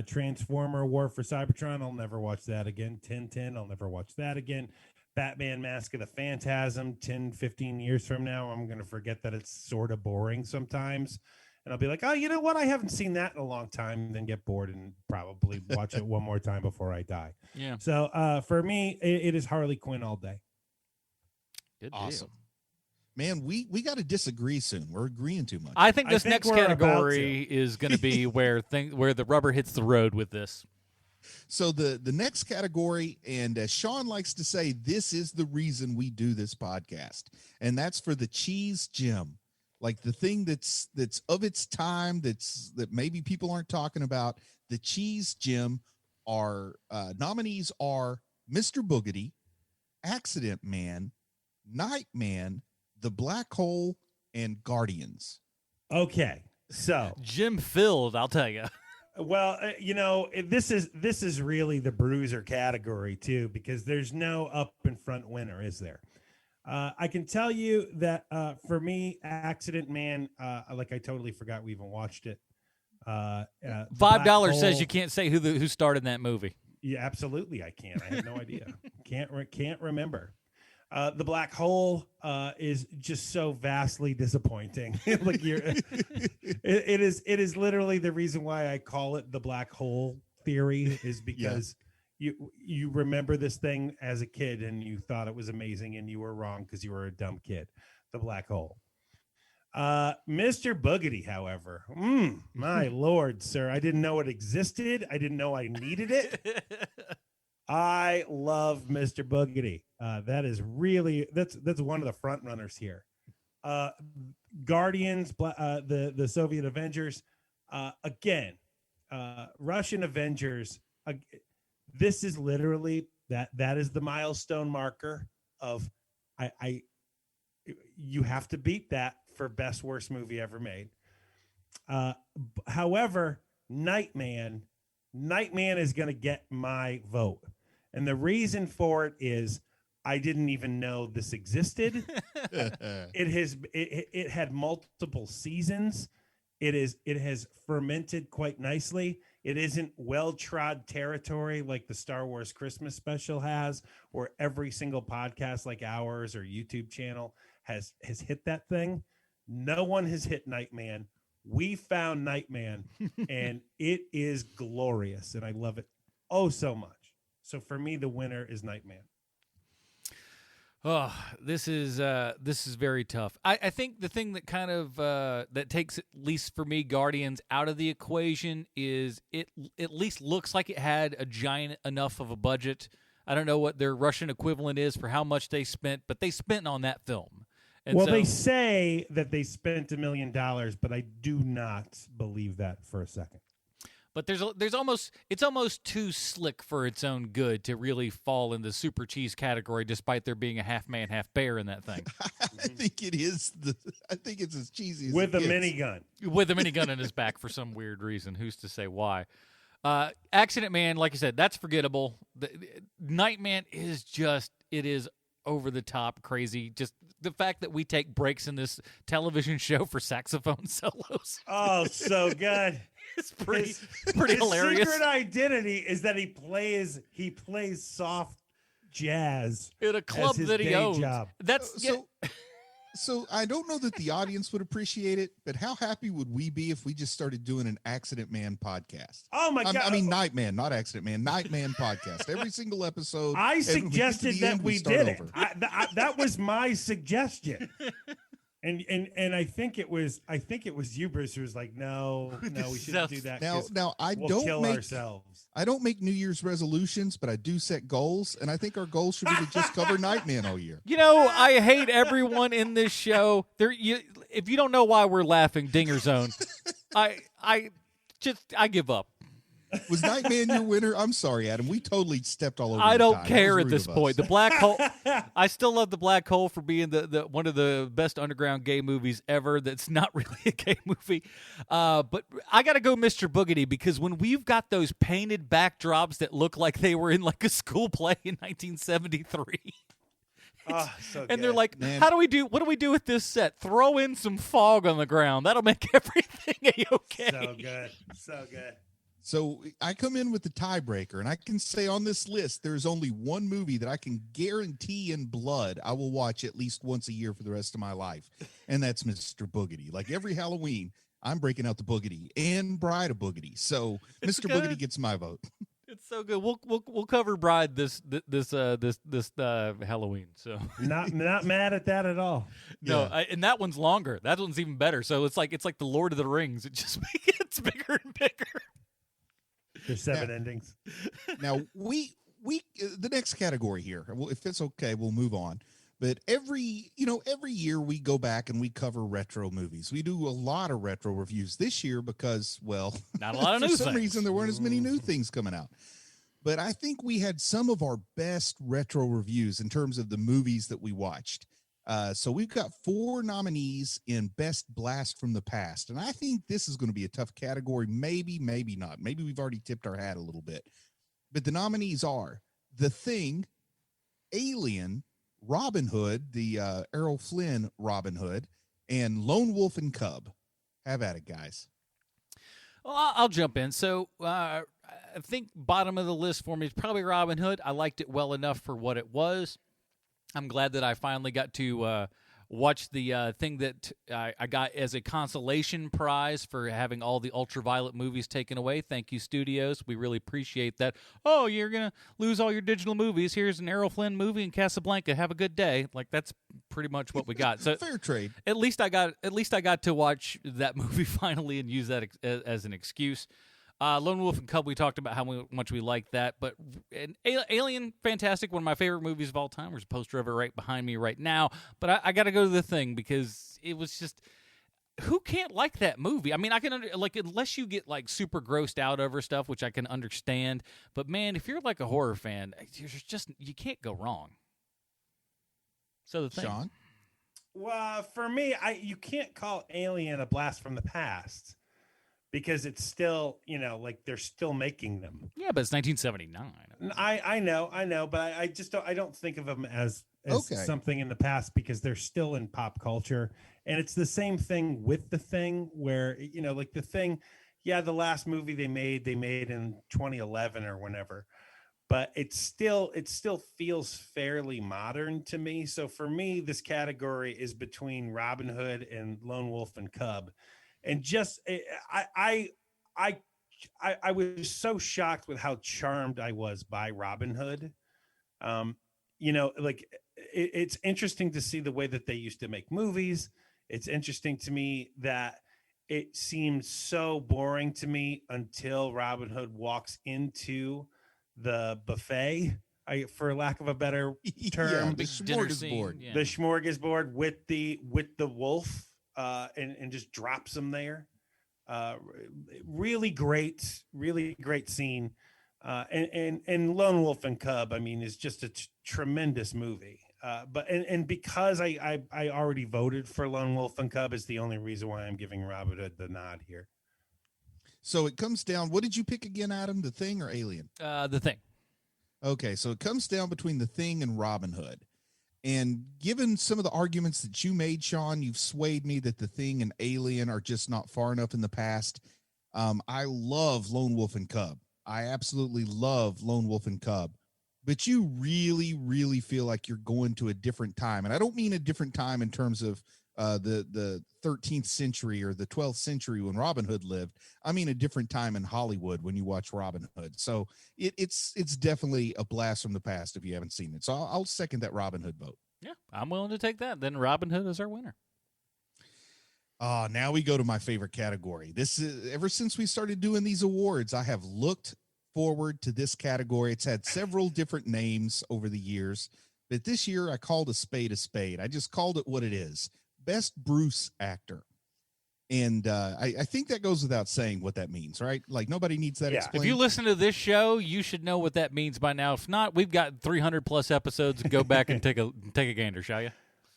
Transformer War for Cybertron, I'll never watch that again. 1010, I'll never watch that again. Batman Mask of the Phantasm 10, 15 years from now, I'm going to forget that it's sort of boring sometimes. And I'll be like, oh, you know what? I haven't seen that in a long time. And then get bored and probably watch it one more time before I die.
Yeah.
So for me, it is Harley Quinn all day.
Good
Awesome.
deal.
Man, we got to disagree soon. We're agreeing too much.
I think this
I think
next
we're
category is going to be where the rubber hits the road with this.
So the next category, and as Sean likes to say, this is the reason we do this podcast, and that's for the cheese gem, like the thing that's of its time, that maybe people aren't talking about. The cheese gem. Our nominees are Mr. Boogedy, Accident Man, Nightman, The Black Hole, and Guardians.
Okay, so
Jim filled, I'll tell you.
well, this is really the bruiser category too, because there's no up in front winner, is there? I can tell you that for me, Accident Man, like I totally forgot we even watched it.
$5 says you can't say who starred in that movie.
Yeah, absolutely, I can. I have no idea. Can't remember. The Black Hole is just so vastly disappointing. Like it is literally the reason why I call it the Black Hole theory, is because you remember this thing as a kid and you thought it was amazing and you were wrong because you were a dumb kid. The Black Hole. Mr. Boogedy, however, my Lord, sir, I didn't know it existed. I didn't know I needed it. I love Mr. Boogedy. That is really that's one of the front runners here. Guardians, the Soviet Avengers, again, Russian Avengers. This is literally that is the milestone marker of you have to beat that for best worst movie ever made. However, Nightman is going to get my vote. And the reason for it is I didn't even know this existed. It had multiple seasons. It has fermented quite nicely. It isn't well-trod territory like the Star Wars Christmas special has, or every single podcast like ours or YouTube channel has hit that thing. No one has hit Nightman. We found Nightman, and it is glorious, and I love it oh so much. So for me, the winner is Nightman.
Oh, this is very tough. I think the thing that kind of that takes, at least for me, Guardians out of the equation is it at least looks like it had a giant enough of a budget. I don't know what their Russian equivalent is for how much they spent, but they spent on that film. And
well,
so,
they say that they spent $1 million, but I do not believe that for a second.
But there's almost too slick for its own good to really fall in the super cheese category, despite there being a half man, half bear in that thing.
I think it is. I think it's as cheesy as
with
it
a
gets.
minigun.
With a minigun in his back for some weird reason. Who's to say why? Accident Man, like I said, that's forgettable. Nightman is just, it is over the top crazy. Just the fact that we take breaks in this television show for saxophone solos.
Oh, so good.
It's pretty
His
hilarious.
secret identity is that he plays soft jazz
In a club
as his
that he
day
owns.
job.
That's
So I don't know that the audience would appreciate it, but how happy would we be if we just started doing an Accident Man podcast?
Oh my God.
I mean, Nightman, not Accident Man, Nightman podcast. Every single episode.
I
and when we get to
suggested
the
that
end,
we
start
did it.
over.
That was my suggestion. And I think it was you, Bruce, who was like, no, we shouldn't do that.
Now I
we'll
don't
kill
make
ourselves.
I don't make New Year's resolutions, but I do set goals, and I think our goal should be to just cover Nightman all year.
You know, I hate everyone in this show. If you don't know why we're laughing, Dinger Zone, I give up.
Was Nightman your winner? I'm sorry, Adam. We totally stepped all over.
I
the
don't
time. That
care
was
at
rude
this
of
point.
us.
The Black Hole. I still love the Black Hole for being the one of the best underground gay movies ever. That's not really a gay movie, but I got to go Mr. Boogedy, because when we've got those painted backdrops that look like they were in like a school play in 1973.
Oh, so
And they're
good.
like,
Man.
what do we do with this set? Throw in some fog on the ground. That'll make everything A-okay.
So good. So good.
So I come in with the tiebreaker, and I can say on this list, there's only one movie that I can guarantee in blood I will watch at least once a year for the rest of my life, and that's Mr. Boogedy. Like every Halloween, I'm breaking out the Boogedy and Bride of Boogedy. So
It's
Mr.
good.
Boogedy gets my vote.
It's so good. We'll cover Bride this Halloween. So
Not mad at that at all.
no,
Yeah.
and that one's longer. That one's even better. So it's like the Lord of the Rings. It just gets bigger and bigger.
There's 7 endings.
Now we the next category here. Well, if it's okay, we'll move on. But every year we go back and we cover retro movies. We do a lot of retro reviews this year because, well,
Not a lot of
for
new
some
things.
reason there weren't as many new things coming out. But I think we had some of our best retro reviews in terms of the movies that we watched. So we've got 4 nominees in Best Blast from the Past. And I think this is going to be a tough category. Maybe, maybe not. Maybe we've already tipped our hat a little bit. But the nominees are The Thing, Alien, Robin Hood, the Errol Flynn Robin Hood, and Lone Wolf and Cub. Have at it, guys.
Well, I'll jump in. So I think bottom of the list for me is probably Robin Hood. I liked it well enough for what it was. I'm glad that I finally got to watch the thing that I got as a consolation prize for having all the ultraviolet movies taken away. Thank you, studios. We really appreciate that. Oh, you're going to lose all your digital movies. Here's an Errol Flynn movie in Casablanca. Have a good day. Like, that's pretty much what we got. So
Fair trade.
At least I got to watch that movie finally and use that as an excuse. Lone Wolf and Cub, we talked about how much we liked that, but Alien, fantastic, one of my favorite movies of all time. There's a poster of it right behind me right now, but I got to go to The Thing because it was just, who can't like that movie? I mean, I can unless you get like super grossed out over stuff, which I can understand, but man, if you're like a horror fan, you can't go wrong. So The Thing.
Sean?
Well, for me, you can't call Alien a blast from the past because it's still, like they're still making them.
Yeah, but it's 1979.
I know, but I just don't think of them as
Okay.
something in the past because they're still in pop culture. And it's the same thing with The Thing where, like The Thing, yeah, the last movie they made in 2011 or whenever, but it still feels fairly modern to me. So for me, this category is between Robin Hood and Lone Wolf and Cub. And just I was so shocked with how charmed I was by Robin Hood. Like it's interesting to see the way that they used to make movies. It's interesting to me that it seemed so boring to me until Robin Hood walks into the buffet, for lack of a better term,
the smorgasbord.
Yeah.
the smorgasbord with the wolf. And just drops them there. Really great scene. And Lone Wolf and Cub, I mean, is just a tremendous movie. But because I already voted for Lone Wolf and Cub is the only reason why I'm giving Robin Hood the nod here.
So it comes down. What did you pick again, Adam? The Thing or Alien?
The Thing.
Okay, so it comes down between The Thing and Robin Hood. And given some of the arguments that you made, Sean, you've swayed me that The Thing and Alien are just not far enough in the past. I love Lone Wolf and Cub. I absolutely love Lone Wolf and Cub. But you really, really feel like you're going to a different time. And I don't mean a different time in terms of the 13th century or the 12th century when Robin Hood lived. I mean a different time in Hollywood when you watch Robin Hood. So it's definitely a blast from the past if you haven't seen it. So I'll second that Robin Hood vote.
Yeah, I'm willing to take that. Then Robin Hood is our winner.
Now we go to my favorite category. This is ever since we started doing these awards, I have looked forward to this category. It's had several different names over the years, but this year I called a spade a spade. I just called it what it is. Best Bruce Actor. And I think that goes without saying what that means, right? Like nobody needs that explained.
If you listen to this show, you should know what that means by now. If not, we've got 300 plus episodes. Go back and take a gander, shall you?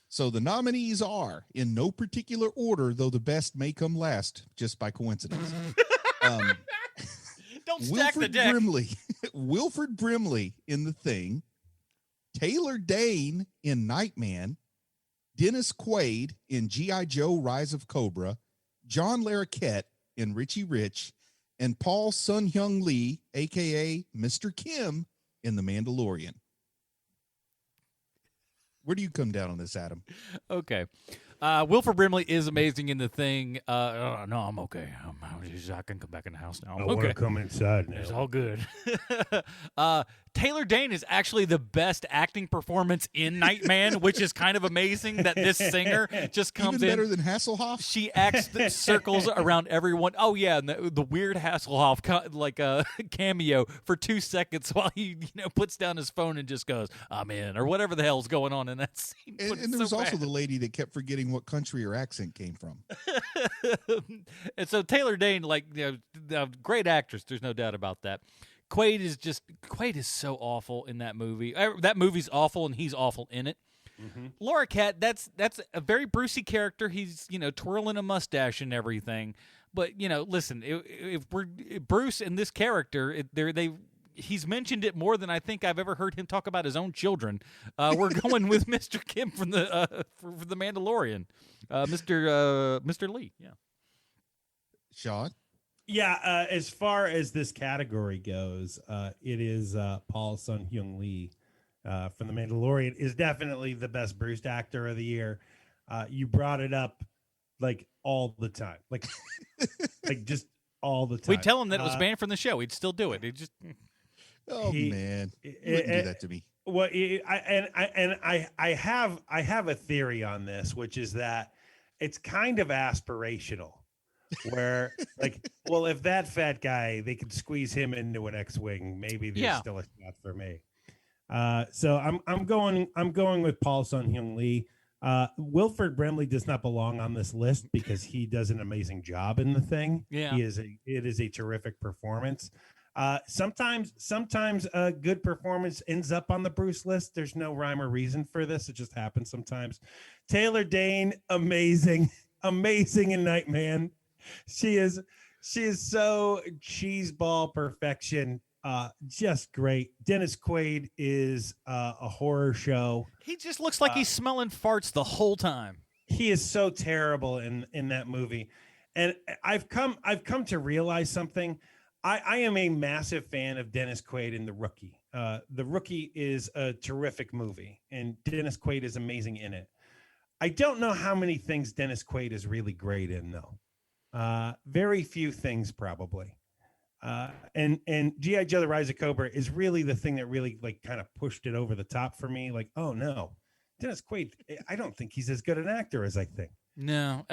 So the nominees are, in no particular order, though the best may come last, just by coincidence.
Don't stack the deck.
Wilford Brimley in The Thing, Taylor Dane in Nightman, Dennis Quaid in G.I. Joe Rise of Cobra, John Larroquette in Richie Rich, and Paul Sun-Hyung Lee, a.k.a. Mr. Kim, in The Mandalorian. Where do you come down on this, Adam?
Okay. Wilford Brimley is amazing in The Thing. No, I'm okay. I can come back in the house now.
I want to come inside now.
It's all good. Taylor Dane is actually the best acting performance in Nightman, which is kind of amazing that this singer just comes
Even better
in.
than Hasselhoff?
She acts the circles around everyone. Oh, yeah, and the weird Hasselhoff cameo for 2 seconds while he puts down his phone and just goes, I'm in, or whatever the hell's going on in that scene.
And there was also the lady that kept forgetting what country her accent came from.
And so Taylor Dane, great actress. There's no doubt about that. Quaid is so awful in that movie. That movie's awful, and he's awful in it. Mm-hmm. Laura Cat, that's a very Brucey character. He's twirling a mustache and everything. But listen, if we're Bruce and this character, he's mentioned it more than I think I've ever heard him talk about his own children. We're going with Mr. Kim from the for the Mandalorian, Mr. Lee. Yeah,
Sean.
Yeah, as far as this category goes, it is Paul Sun-Hyung Lee from The Mandalorian is definitely the best Bruce actor of the year. You brought it up like all the time, like just all the time.
We'd tell him that it was banned from the show. He'd still do it. He'd just
man, you wouldn't do that to me.
Well, I have a theory on this, which is that it's kind of aspirational. Where if that fat guy, they could squeeze him into an X-wing, maybe there's still a shot for me. So I'm going with Paul Sun-Hyung Lee. Wilford Brimley does not belong on this list because he does an amazing job in The Thing.
Yeah,
it is a terrific performance. Sometimes a good performance ends up on the Bruce list. There's no rhyme or reason for this. It just happens sometimes. Taylor Dane, amazing in Nightman. She is so cheeseball perfection. Just great. Dennis Quaid is a horror show.
He just looks like he's smelling farts the whole time.
He is so terrible in that movie. And I've come to realize something. I am a massive fan of Dennis Quaid in The Rookie. The Rookie is a terrific movie, and Dennis Quaid is amazing in it. I don't know how many things Dennis Quaid is really great in, though. Very few things, probably. And G.I. Joe: The Rise of Cobra is really the thing that really kind of pushed it over the top for me. Like, oh no, Dennis Quaid, I don't think he's as good an actor as I think.
No,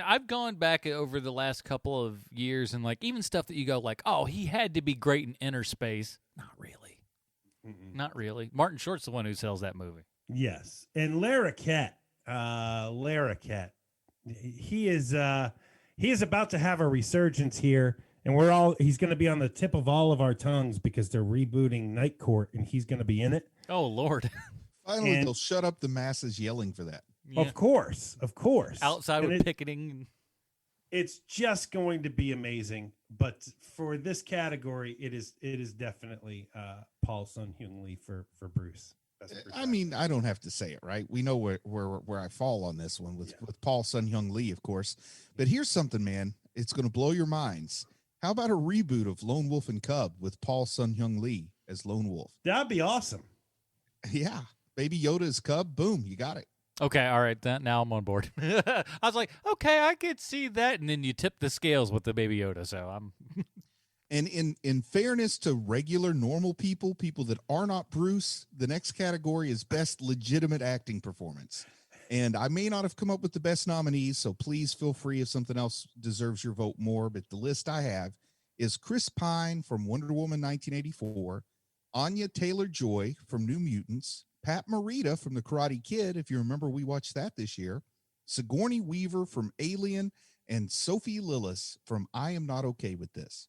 I've gone back over the last couple of years and even stuff that you go oh, he had to be great in Inner Space. Not really. Mm-mm. Not really. Martin Short's the one who sells that movie.
Yes. And Lara Cat, he is about to have a resurgence here, and he's going to be on the tip of all of our tongues because they're rebooting Night Court, and he's going to be in it.
Oh, Lord.
Finally, they'll shut up the masses yelling for that.
Yeah. Of course.
Outside with picketing.
It's just going to be amazing. But for this category, it is definitely Paul Sun-Hyung Lee for Bruce.
I mean, I don't have to say it, right? We know where I fall on this one with Paul Sun-Hyung Lee, of course. But here's something, man. It's going to blow your minds. How about a reboot of Lone Wolf and Cub with Paul Sun-Hyung Lee as Lone Wolf?
That'd be awesome.
Yeah. Baby Yoda as Cub. Boom. You got it.
Okay, all right. Now I'm on board. I was like, okay, I could see that. And then you tip the scales with the Baby Yoda, so I'm...
And in fairness to regular, normal people that are not Bruce, the next category is best legitimate acting performance. And I may not have come up with the best nominees, so please feel free if something else deserves your vote more. But the list I have is Chris Pine from Wonder Woman 1984, Anya Taylor-Joy from New Mutants, Pat Morita from The Karate Kid, if you remember we watched that this year, Sigourney Weaver from Alien, and Sophie Lillis from I Am Not Okay With This.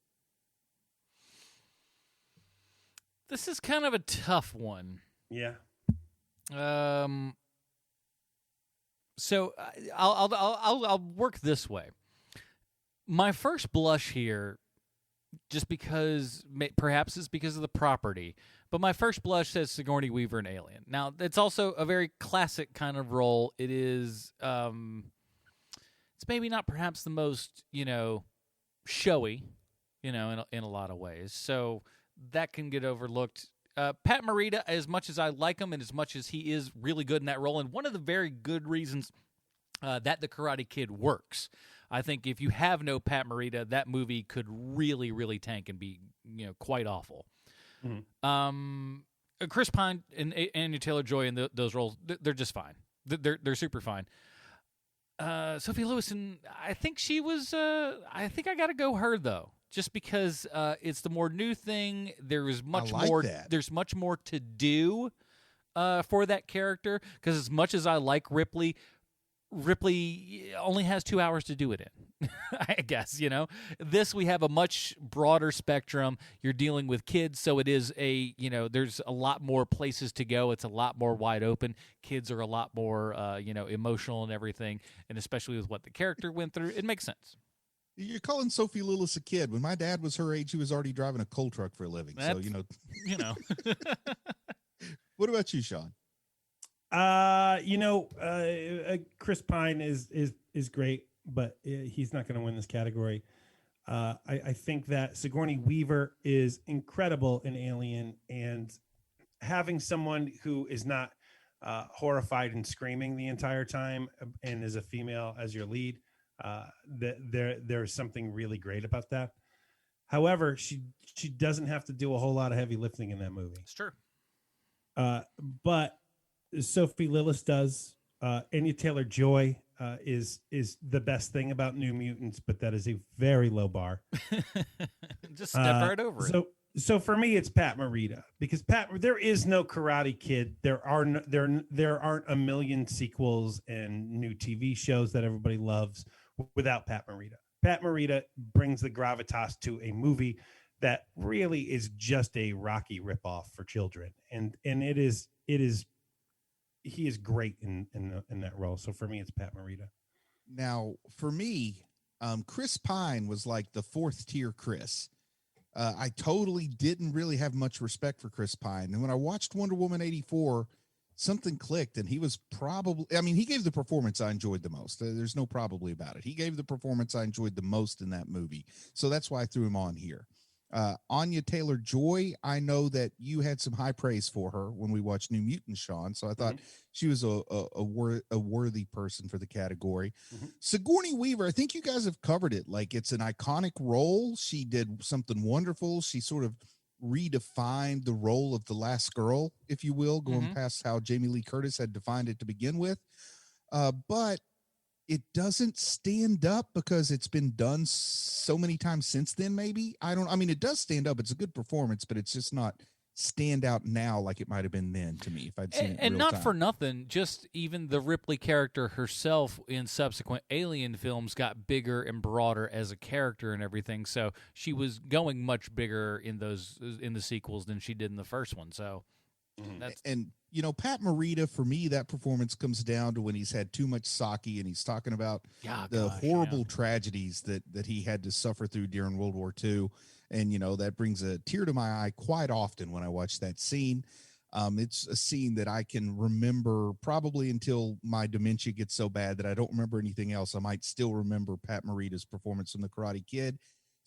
This is kind of a tough one.
Yeah.
So I'll work this way. My first blush here, just because perhaps it's because of the property, but my first blush says Sigourney Weaver and Alien. Now it's also a very classic kind of role. It is. It's maybe not perhaps the most showy. in a lot of ways. So that can get overlooked. Pat Morita, as much as I like him and as much as he is really good in that role, and one of the very good reasons that The Karate Kid works, I think if you have no Pat Morita, that movie could really, really tank and be quite awful. Mm-hmm. Chris Pine and Anya Taylor-Joy in those roles, they're just fine. They're super fine. Sophie Lewis, and I think she was. I think I got to go her though, just because it's the more new thing. There is much more. There's much more to do for that character. Because as much as I like Ripley only has 2 hours to do it in. I guess this we have a much broader spectrum. You're dealing with kids, so it is there's a lot more places to go. It's a lot more wide open. Kids are a lot more emotional and everything, and especially with what the character went through, it makes sense.
You're calling Sophie Lillis a kid. When my dad was her age, he was already driving a coal truck for a living. So What about you, Sean?
Chris Pine is great, but he's not going to win this category. I think that Sigourney Weaver is incredible in Alien, and having someone who is not horrified and screaming the entire time and is a female as your lead, there's something really great about that. However, she doesn't have to do a whole lot of heavy lifting in that movie.
It's true.
But Sophie Lillis does. Anya Taylor-Joy is the best thing about New Mutants, but that is a very low bar.
Just step right over it.
So for me, it's Pat Morita, because there is no Karate Kid. There aren't a million sequels and new TV shows that everybody loves without Pat Morita. Pat Morita brings the gravitas to a movie that really is just a Rocky ripoff for children, and it is. He is great in that role. So for me, it's Pat Morita.
Now, for me, Chris Pine was like the fourth tier Chris. I totally didn't really have much respect for Chris Pine. And when I watched Wonder Woman 84, something clicked, and he was he gave the performance I enjoyed the most. There's no probably about it. He gave the performance I enjoyed the most in that movie. So that's why I threw him on here. Anya Taylor-Joy, I know that you had some high praise for her when we watched New Mutants, Sean. So I thought she was a worthy person for the category. Mm-hmm. Sigourney Weaver, I think you guys have covered it. Like, it's an iconic role. She did something wonderful. She sort of redefined the role of the last girl, if you will, going past how Jamie Lee Curtis had defined it to begin with. But it doesn't stand up because it's been done so many times since then. Maybe it does stand up. It's a good performance, but it's just not stand out now like it might have been then to me if I'd seen it.
And not for nothing, just even the Ripley character herself in subsequent Alien films got bigger and broader as a character and everything. So she was going much bigger in the sequels than she did in the first one. So that's. And
Pat Morita, for me, that performance comes down to when he's had too much sake and he's talking about the horrible tragedies that he had to suffer through during World War II. And, that brings a tear to my eye quite often when I watch that scene. It's a scene that I can remember probably until my dementia gets so bad that I don't remember anything else. I might still remember Pat Morita's performance in The Karate Kid.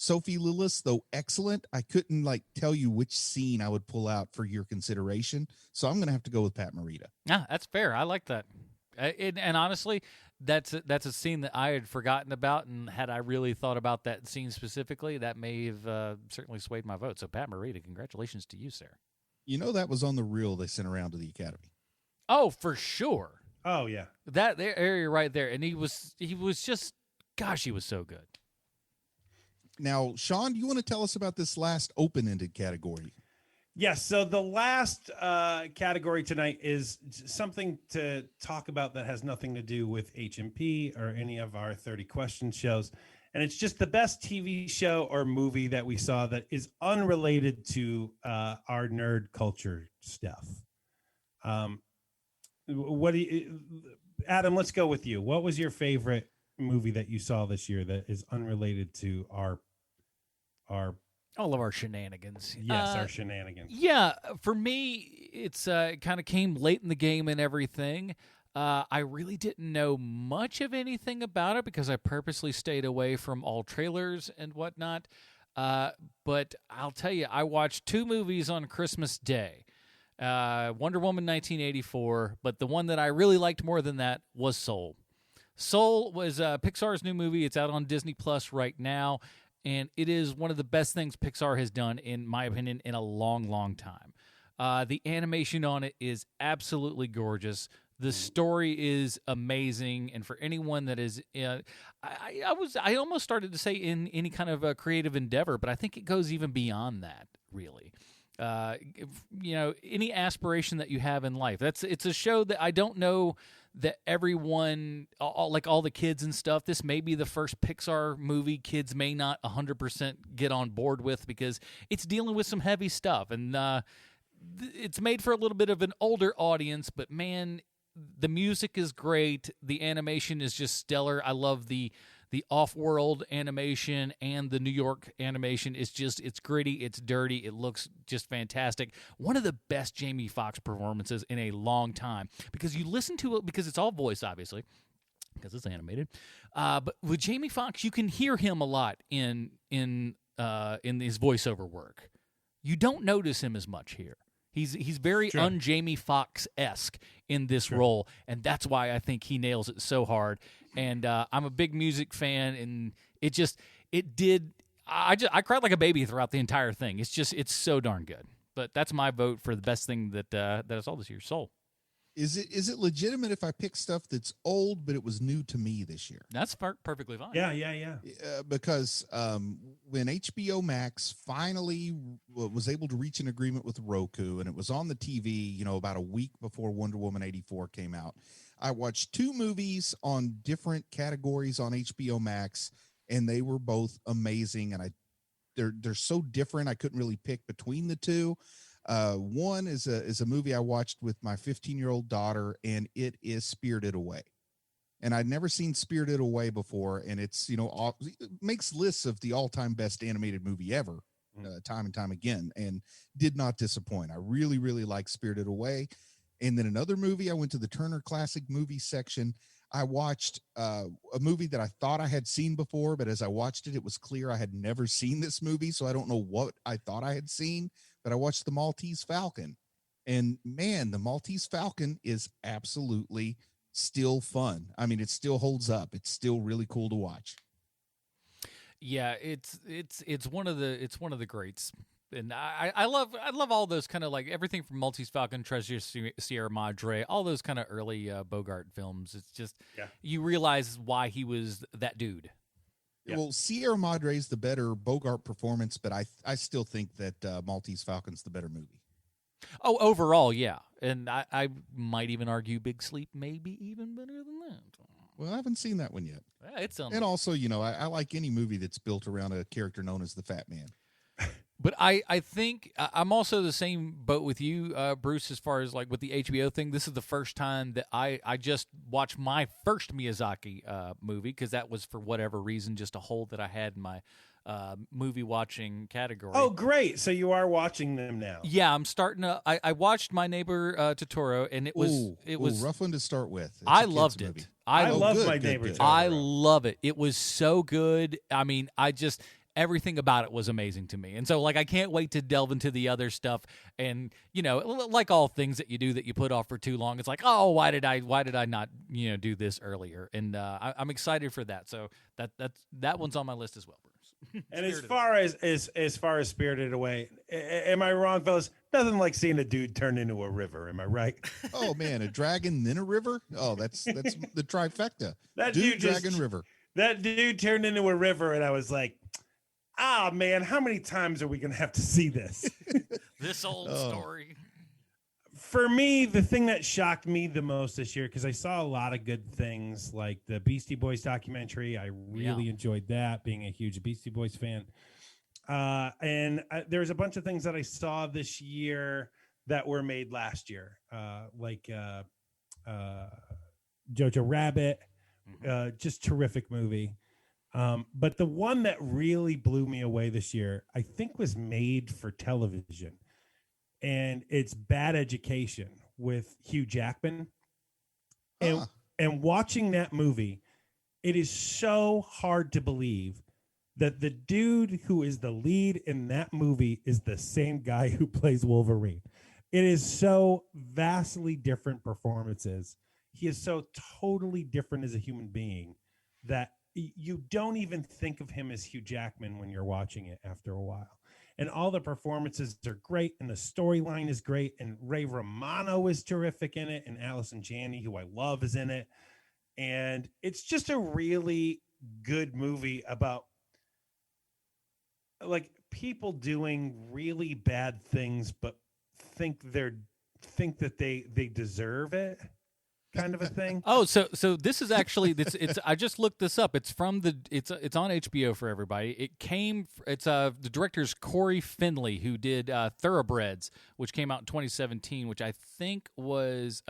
Sophie Lillis, though excellent, I couldn't tell you which scene I would pull out for your consideration. So I'm going to have to go with Pat Morita.
Yeah, that's fair. I like that. And honestly, that's a scene that I had forgotten about, and had I really thought about that scene specifically, that may have certainly swayed my vote. So Pat Morita, congratulations to you, sir.
That was on the reel they sent around to the Academy.
Oh, for sure.
Oh yeah,
that area right there, and he was just, gosh, he was so good.
Now, Sean, do you want to tell us about this last open-ended category?
Yes. So the last category tonight is something to talk about that has nothing to do with HMP or any of our 30 question shows. And it's just the best TV show or movie that we saw that is unrelated to our nerd culture stuff. Adam, let's go with you. What was your favorite movie that you saw this year that is unrelated to our
all of our shenanigans?
Yes, our shenanigans.
Yeah, for me, it's kind of came late in the game and everything. I really didn't know much of anything about it because I purposely stayed away from all trailers and whatnot. But I'll tell you, I watched 2 movies on Christmas Day. Wonder Woman 1984, but the one that I really liked more than that was Soul. Soul was Pixar's new movie. It's out on Disney Plus right now, and it is one of the best things Pixar has done, in my opinion, in a long, long time. The animation on it is absolutely gorgeous. The story is amazing, and for anyone that is, I almost started to say in any kind of a creative endeavor, but I think it goes even beyond that, really. Any aspiration that you have in life. It's a show that I don't know that everyone, like all the kids and stuff, this may be the first Pixar movie kids may not 100% get on board with, because it's dealing with some heavy stuff, and it's made for a little bit of an older audience, but man, the music is great. The animation is just stellar. I love the off-world animation, and the New York animation is just, it's gritty, it's dirty, it looks just fantastic. One of the best Jamie Foxx performances in a long time, because you listen to it, because it's all voice, obviously, because it's animated. But with Jamie Foxx, you can hear him a lot in his voiceover work. You don't notice him as much here. He's very un-Jamie Foxx-esque in this role, and that's why I think he nails it so hard. And I'm a big music fan, and I cried like a baby throughout the entire thing. It's so darn good. But that's my vote for the best thing that I saw this year, Soul.
Is it legitimate if I pick stuff that's old but it was new to me this year?
That's perfectly fine.
Yeah.
Because when HBO Max finally was able to reach an agreement with Roku, and it was on the TV, about a week before Wonder Woman 84 came out, I watched 2 movies on different categories on HBO Max, and they were both amazing. And they're so different, I couldn't really pick between the two. One is a movie I watched with my 15-year-old daughter, and it is Spirited Away. And I'd never seen Spirited Away before, and it's, it makes lists of the all-time best animated movie ever, time and time again, and did not disappoint. I really, really like Spirited Away. And then another movie, I went to the Turner Classic Movie section. I watched a movie that I thought I had seen before, but as I watched it, it was clear I had never seen this movie, so I don't know what I thought I had seen. But I watched The Maltese Falcon, and man, The Maltese Falcon is absolutely still fun. I mean, it still holds up. It's still really cool to watch.
Yeah, it's one of the greats, and I love all those kind of, like, everything from Maltese Falcon, Treasure Sierra Madre, all those kind of early Bogart films. It's just you realize why he was that dude.
Yeah. Well, Sierra Madre is the better Bogart performance, but I still think that Maltese Falcon's the better movie.
Oh, overall, yeah. And I might even argue Big Sleep may be even better than that.
Well, I haven't seen that one yet.
It's
and also, I like any movie that's built around a character known as the Fat Man.
But I think I'm also the same boat with you, Bruce, as far as, like, with the HBO thing. This is the first time that I just watched my first Miyazaki movie, because that was, for whatever reason, just a hole that I had in my movie watching category.
Oh, great. So you are watching them now.
Yeah, I'm starting to. I watched My Neighbor Totoro, and it was
rough one to start with.
I loved it.
I love My Neighbor Totoro.
I love it. It was so good. I mean, everything about it was amazing to me. And so, like, I can't wait to delve into the other stuff. And, like all things that you do that you put off for too long, it's like, oh, why did I not, do this earlier? And I'm excited for that. So that one's on my list as well, Bruce.
And as far as Spirited Away, am I wrong, fellas? Nothing like seeing a dude turn into a river. Am I right?
Oh man, a dragon then a river. Oh, that's the trifecta.
That
dude, dragon, river.
That dude turned into a river, and I was like, man, how many times are we going to have to see this?
This old story.
For me, the thing that shocked me the most this year, because I saw a lot of good things, like the Beastie Boys documentary. I really enjoyed that, being a huge Beastie Boys fan. And there's a bunch of things that I saw this year that were made last year, like Jojo Rabbit, just terrific movie. But the one that really blew me away this year, I think, was made for television, and it's Bad Education with Hugh Jackman. And watching that movie, it is so hard to believe that the dude who is the lead in that movie is the same guy who plays Wolverine. It is so vastly different performances. He is so totally different as a human being that you don't even think of him as Hugh Jackman when you're watching it after a while. And all the performances are great, and the storyline is great, and Ray Romano is terrific in it, and Allison Janney, who I love, is in it. And it's just a really good movie about like people doing really bad things, but think that they deserve it, kind of a thing.
Oh, so this is actually it's I just looked this up. It's from it's on HBO for everybody. It's the director's Corey Finley, who did Thoroughbreds, which came out in 2017, which I think was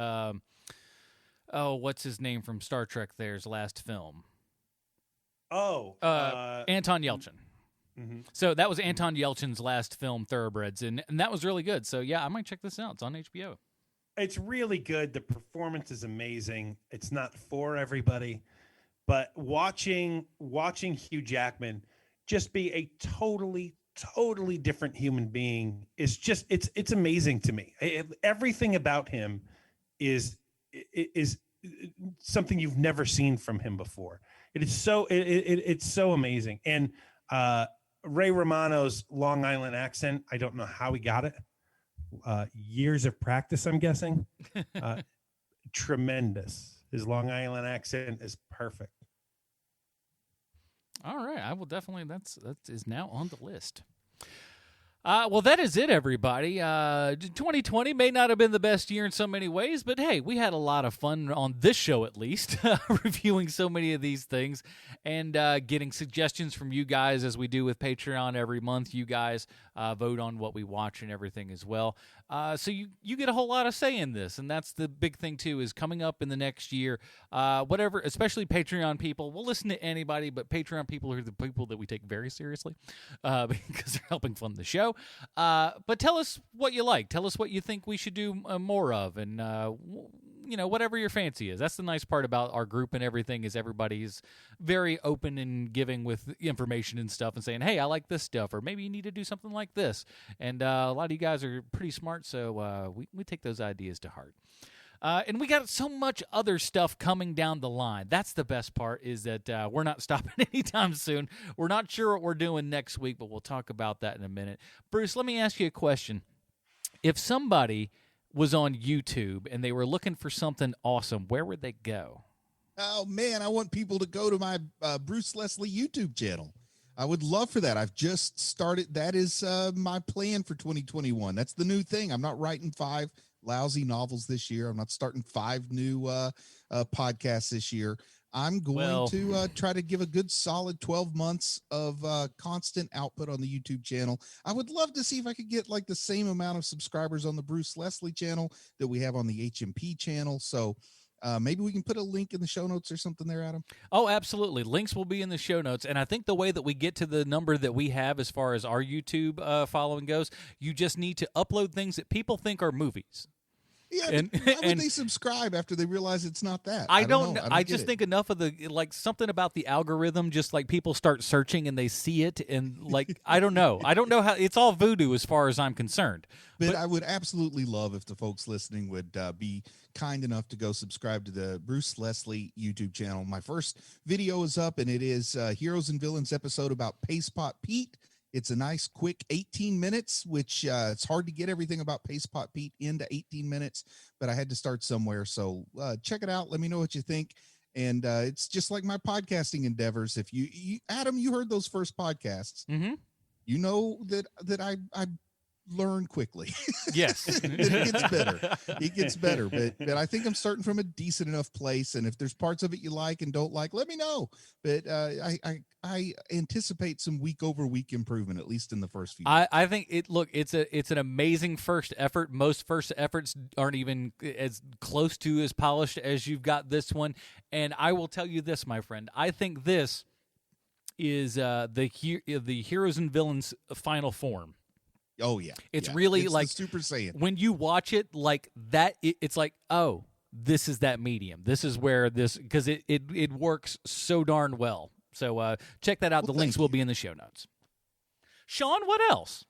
what's his name from Star Trek there's last film. Anton Yelchin. Mm-hmm. So that was Anton Yelchin's last film, Thoroughbreds, and that was really good. So yeah, I might check this out. It's on HBO.
It's really good. The performance is amazing. It's not for everybody, but watching Hugh Jackman just be a totally different human being is just it's amazing to me. Everything about him is something you've never seen from him before. It's so amazing. And Ray Romano's Long Island accent, I don't know how he got it. Years of practice, I'm guessing. Tremendous. His Long Island accent is perfect.
All right, I will definitely. That is now on the list. Well, that is it, everybody. 2020 may not have been the best year in so many ways, but hey, we had a lot of fun on this show, at least, reviewing so many of these things and getting suggestions from you guys, as we do with Patreon every month. You guys vote on what we watch and everything as well. So you get a whole lot of say in this, and that's the big thing, too, is coming up in the next year, whatever, especially Patreon people. We'll listen to anybody, but Patreon people are the people that we take very seriously because they're helping fund the show. But tell us what you like. Tell us what you think we should do more of, and whatever your fancy is. That's the nice part about our group and everything, is everybody's very open and giving with information and stuff and saying, hey, I like this stuff, or maybe you need to do something like this. And a lot of you guys are pretty smart, so we take those ideas to heart. And we got so much other stuff coming down the line. That's the best part, is that we're not stopping anytime soon. We're not sure what we're doing next week, but we'll talk about that in a minute. Bruce, let me ask you a question. If somebody was on YouTube and they were looking for something awesome, where would they go?
Oh, man, I want people to go to my Bruce Leslie YouTube channel. I would love for that. I've just started. That is my plan for 2021. That's the new thing. I'm not writing 5 lousy novels this year. I'm not starting 5 new podcasts this year. I'm going to try to give a good solid 12 months of constant output on the YouTube channel. I would love to see if I could get like the same amount of subscribers on the Bruce Leslie channel that we have on the HMP channel. So maybe we can put a link in the show notes or something there, Adam.
Oh, absolutely. Links will be in the show notes. And I think the way that we get to the number that we have as far as our YouTube following goes, you just need to upload things that people think are movies.
Yeah, why would they subscribe after they realize it's not that?
I don't know. I just think enough of something about the algorithm, just like people start searching and they see it, and I don't know. I don't know how. It's all voodoo as far as I'm concerned.
But I would absolutely love if the folks listening would be kind enough to go subscribe to the Bruce Leslie YouTube channel. My first video is up, and it is Heroes and Villains episode about Pace Pot Pete. It's a nice, quick 18 minutes, which it's hard to get everything about Pace Pot Pete into 18 minutes, but I had to start somewhere. So check it out. Let me know what you think. And it's just like my podcasting endeavors. If you Adam, you heard those first podcasts.
Mm-hmm.
You know that I learn quickly.
Yes.
It gets better. But I think I'm starting from a decent enough place. And if there's parts of it you like and don't like, let me know. But I anticipate some week over week improvement, at least in the first few.
I think it's an amazing first effort. Most first efforts aren't even as close to as polished as you've got this one. And I will tell you this, my friend, I think this is the Heroes and Villains final form.
Oh yeah,
it's really
it's
like
Super Saiyan.
When you watch it like that, it's like, oh, this is that medium. This is where this, because it works so darn well. So check that out. The links will be in the show notes. Sean, what else?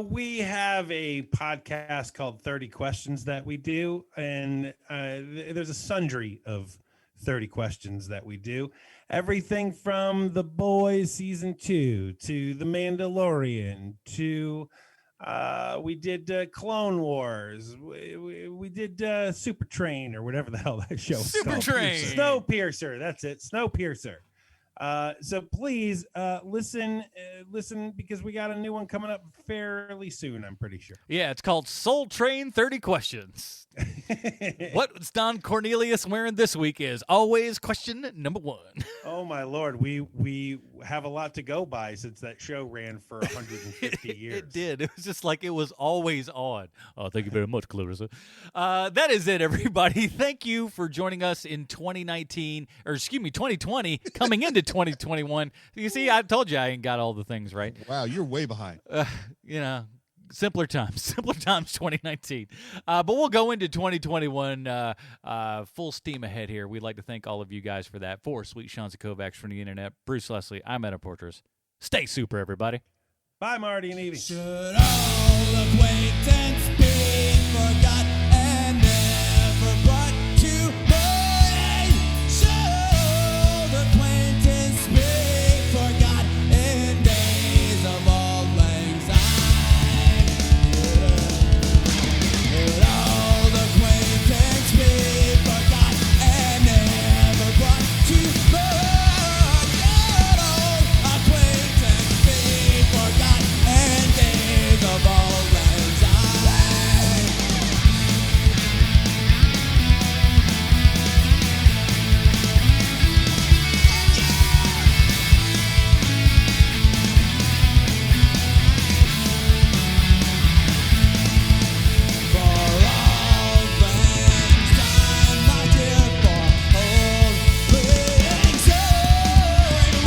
We have a podcast called 30 Questions that we do, and there's a sundry of 30 questions that we do. Everything from The Boys season 2 to The Mandalorian to we did Clone Wars. We did Super Train or whatever the hell that show is called. Snowpiercer. That's it. Snowpiercer. So please listen because we got a new one coming up fairly soon, I'm pretty sure.
Yeah, it's called Soul Train 30 Questions. What's Don Cornelius wearing this week is always question number 1.
Oh my Lord, we have a lot to go by since that show ran for 150 years.
It did. It was just like it was always on. Oh, thank you very much, Clarissa. That is it, everybody. Thank you for joining us in 2020, coming into 2021. You see, I told you I ain't got all the things right.
Wow, you're way behind.
Simpler times 2019. But we'll go into 2021 full steam ahead here. We'd like to thank all of you guys for that. For Sweet Sean Kovacs from the internet, Bruce Leslie, I'm Adam Porters. Stay super, everybody.
Bye, Marty and Evie.
Should all acquaintance be forgot and never brought to mind? Should acquaintance be forgot in days of old lang syne? Should all acquaintance be forgot and never brought to mind? Should all acquaintance be forgot in days of old lang syne? For all things done, my dear, for all things done,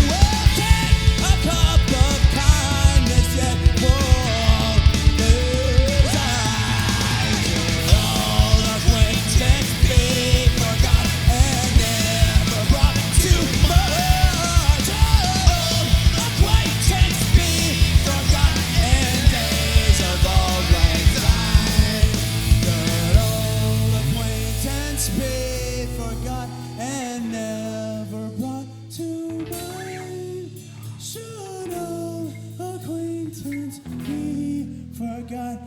we'll take a cup of kindness yet for all things done. All acquaintance be forgot and never brought to mind. All acquaintance be forgot in days of old lang syne. Should all acquaintance be forgot and never brought to mind? Should all acquaintance be forgot